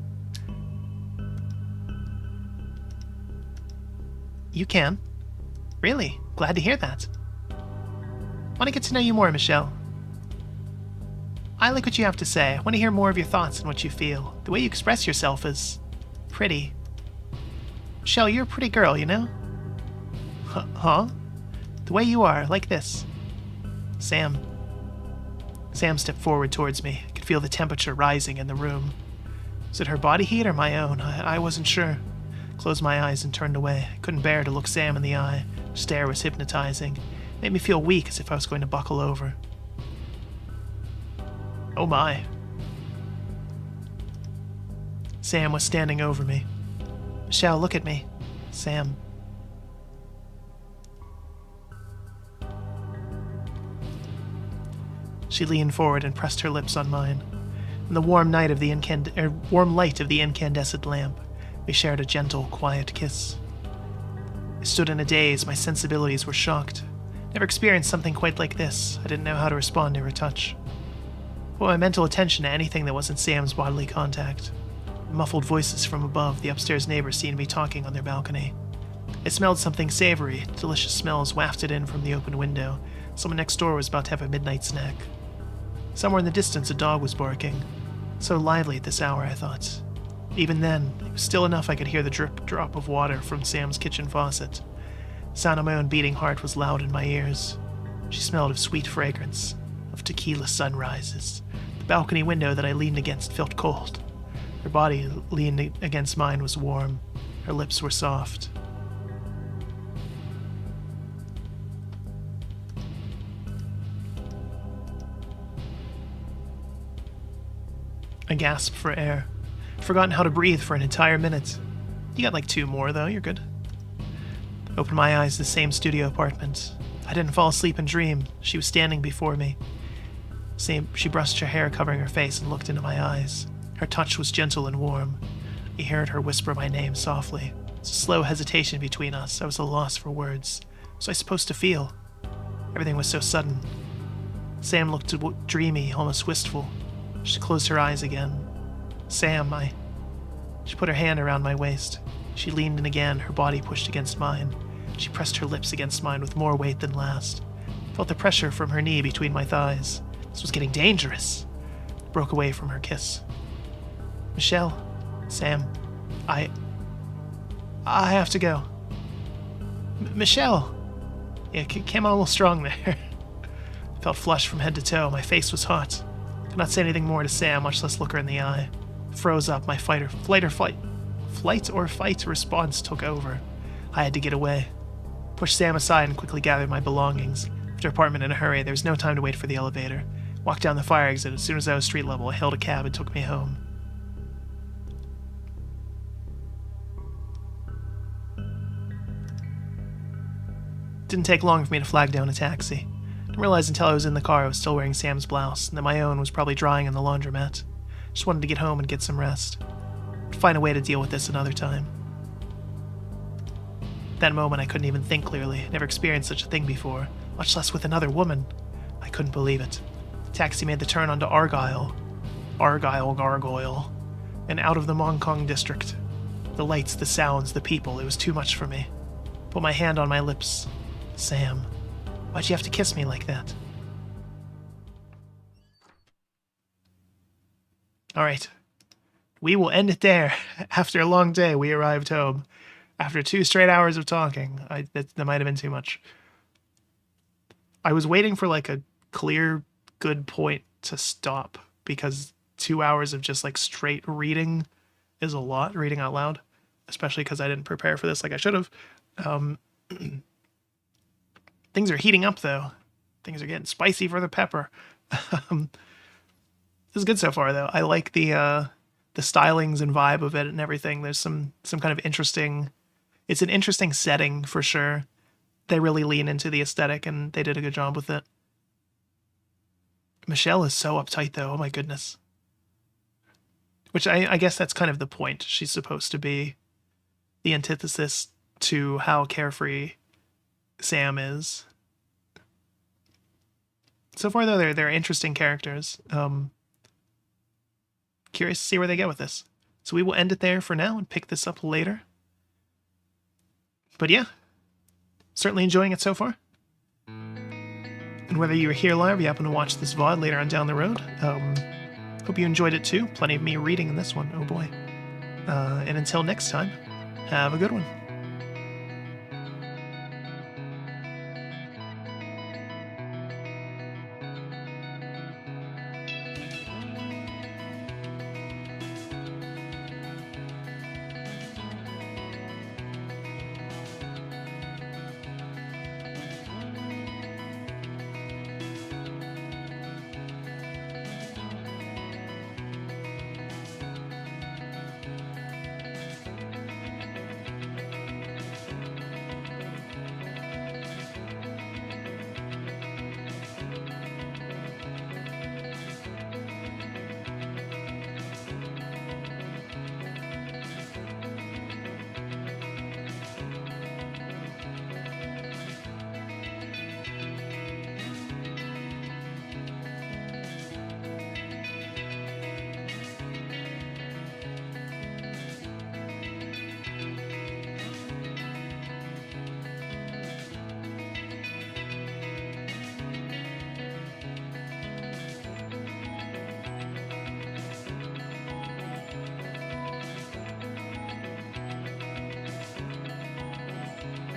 [SPEAKER 1] You can. Really? Glad to hear that. Want to get to know you more, Michelle. I like what you have to say. I want to hear more of your thoughts and what you feel. The way you express yourself is pretty. Michelle, you're a pretty girl, you know? Huh? The way you are, like this. Sam. Sam stepped forward towards me. I could feel the temperature rising in the room. Was it her body heat or my own? I wasn't sure. Closed my eyes and turned away. I couldn't bear to look Sam in the eye. Her stare was hypnotizing. It made me feel weak, as if I was going to buckle over. Oh my. Sam was standing over me. Michelle, look at me. Sam. She leaned forward and pressed her lips on mine. In the warm light of the incandescent lamp, we shared a gentle, quiet kiss. I stood in a daze, my sensibilities were shocked. Never experienced something quite like this. I didn't know how to respond to her touch. Put my mental attention to anything that wasn't Sam's bodily contact. Muffled voices from above, the upstairs neighbors seemed to be talking on their balcony. I smelled something savory, delicious smells wafted in from the open window. Someone next door was about to have a midnight snack. Somewhere in the distance, a dog was barking. So lively at this hour, I thought. Even then, it was still enough I could hear the drip-drop of water from Sam's kitchen faucet. The sound of my own beating heart was loud in my ears. She smelled of sweet fragrance, of tequila sunrises. The balcony window that I leaned against felt cold. Her body leaned against mine was warm. Her lips were soft. I gasped for air. Forgotten how to breathe for an entire minute. You got like 2 more, though. You're good. Opened my eyes, the same studio apartment. I didn't fall asleep and dream. She was standing before me. She brushed her hair covering her face and looked into my eyes. Her touch was gentle and warm. I heard her whisper my name softly. It was a slow hesitation between us. I was at a loss for words. What was I supposed to feel? Everything was so sudden. Sam looked dreamy, almost wistful. She closed her eyes again. Sam, She put her hand around my waist. She leaned in again, her body pushed against mine. She pressed her lips against mine with more weight than last. I felt the pressure from her knee between my thighs. This was getting dangerous. I broke away from her kiss. Michelle, Sam, I have to go. Michelle! Yeah, it came on a little strong there. I felt flushed from head to toe. My face was hot. I could not say anything more to Sam, much less look her in the eye. I froze up. My flight or fight response took over. I had to get away. Pushed Sam aside and quickly gathered my belongings. Left her apartment in a hurry. There was no time to wait for the elevator. Walked down the fire exit. As soon as I was street level, I hailed a cab and took me home. Didn't take long for me to flag down a taxi. Didn't realize until I was in the car I was still wearing Sam's blouse, and that my own was probably drying in the laundromat. Just wanted to get home and get some rest. I'd find a way to deal with this another time. At that moment I couldn't even think clearly. Never experienced such a thing before, much less with another woman. I couldn't believe it. The taxi made the turn onto Argyle, Gargoyle, and out of the Mongkong district. The lights, the sounds, the people, it was too much for me. Put my hand on my lips. Sam, why'd you have to kiss me like that? Alright. We will end it there. After a long day, we arrived home. After 2 straight hours of talking. That might have been too much. I was waiting for like a clear, good point to stop, because 2 hours of just like straight reading is a lot, reading out loud. Especially because I didn't prepare for this like I should have. Things are heating up, though. Things are getting spicy for the pepper. This is good so far, though. I like the stylings and vibe of it and everything. There's some kind of interesting... It's an interesting setting, for sure. They really lean into the aesthetic, and they did a good job with it. Michelle is so uptight, though. Oh, my goodness. Which I guess that's kind of the point. She's supposed to be the antithesis to how carefree Sam is. So far, though, they're interesting characters. Curious to see where they get with this. So we will end it there for now and pick this up later. But yeah, certainly enjoying it so far. And whether you're here live or you happen to watch this VOD later on down the road, hope you enjoyed it too. Plenty of me reading in this one, oh boy. And until next time, have a good one.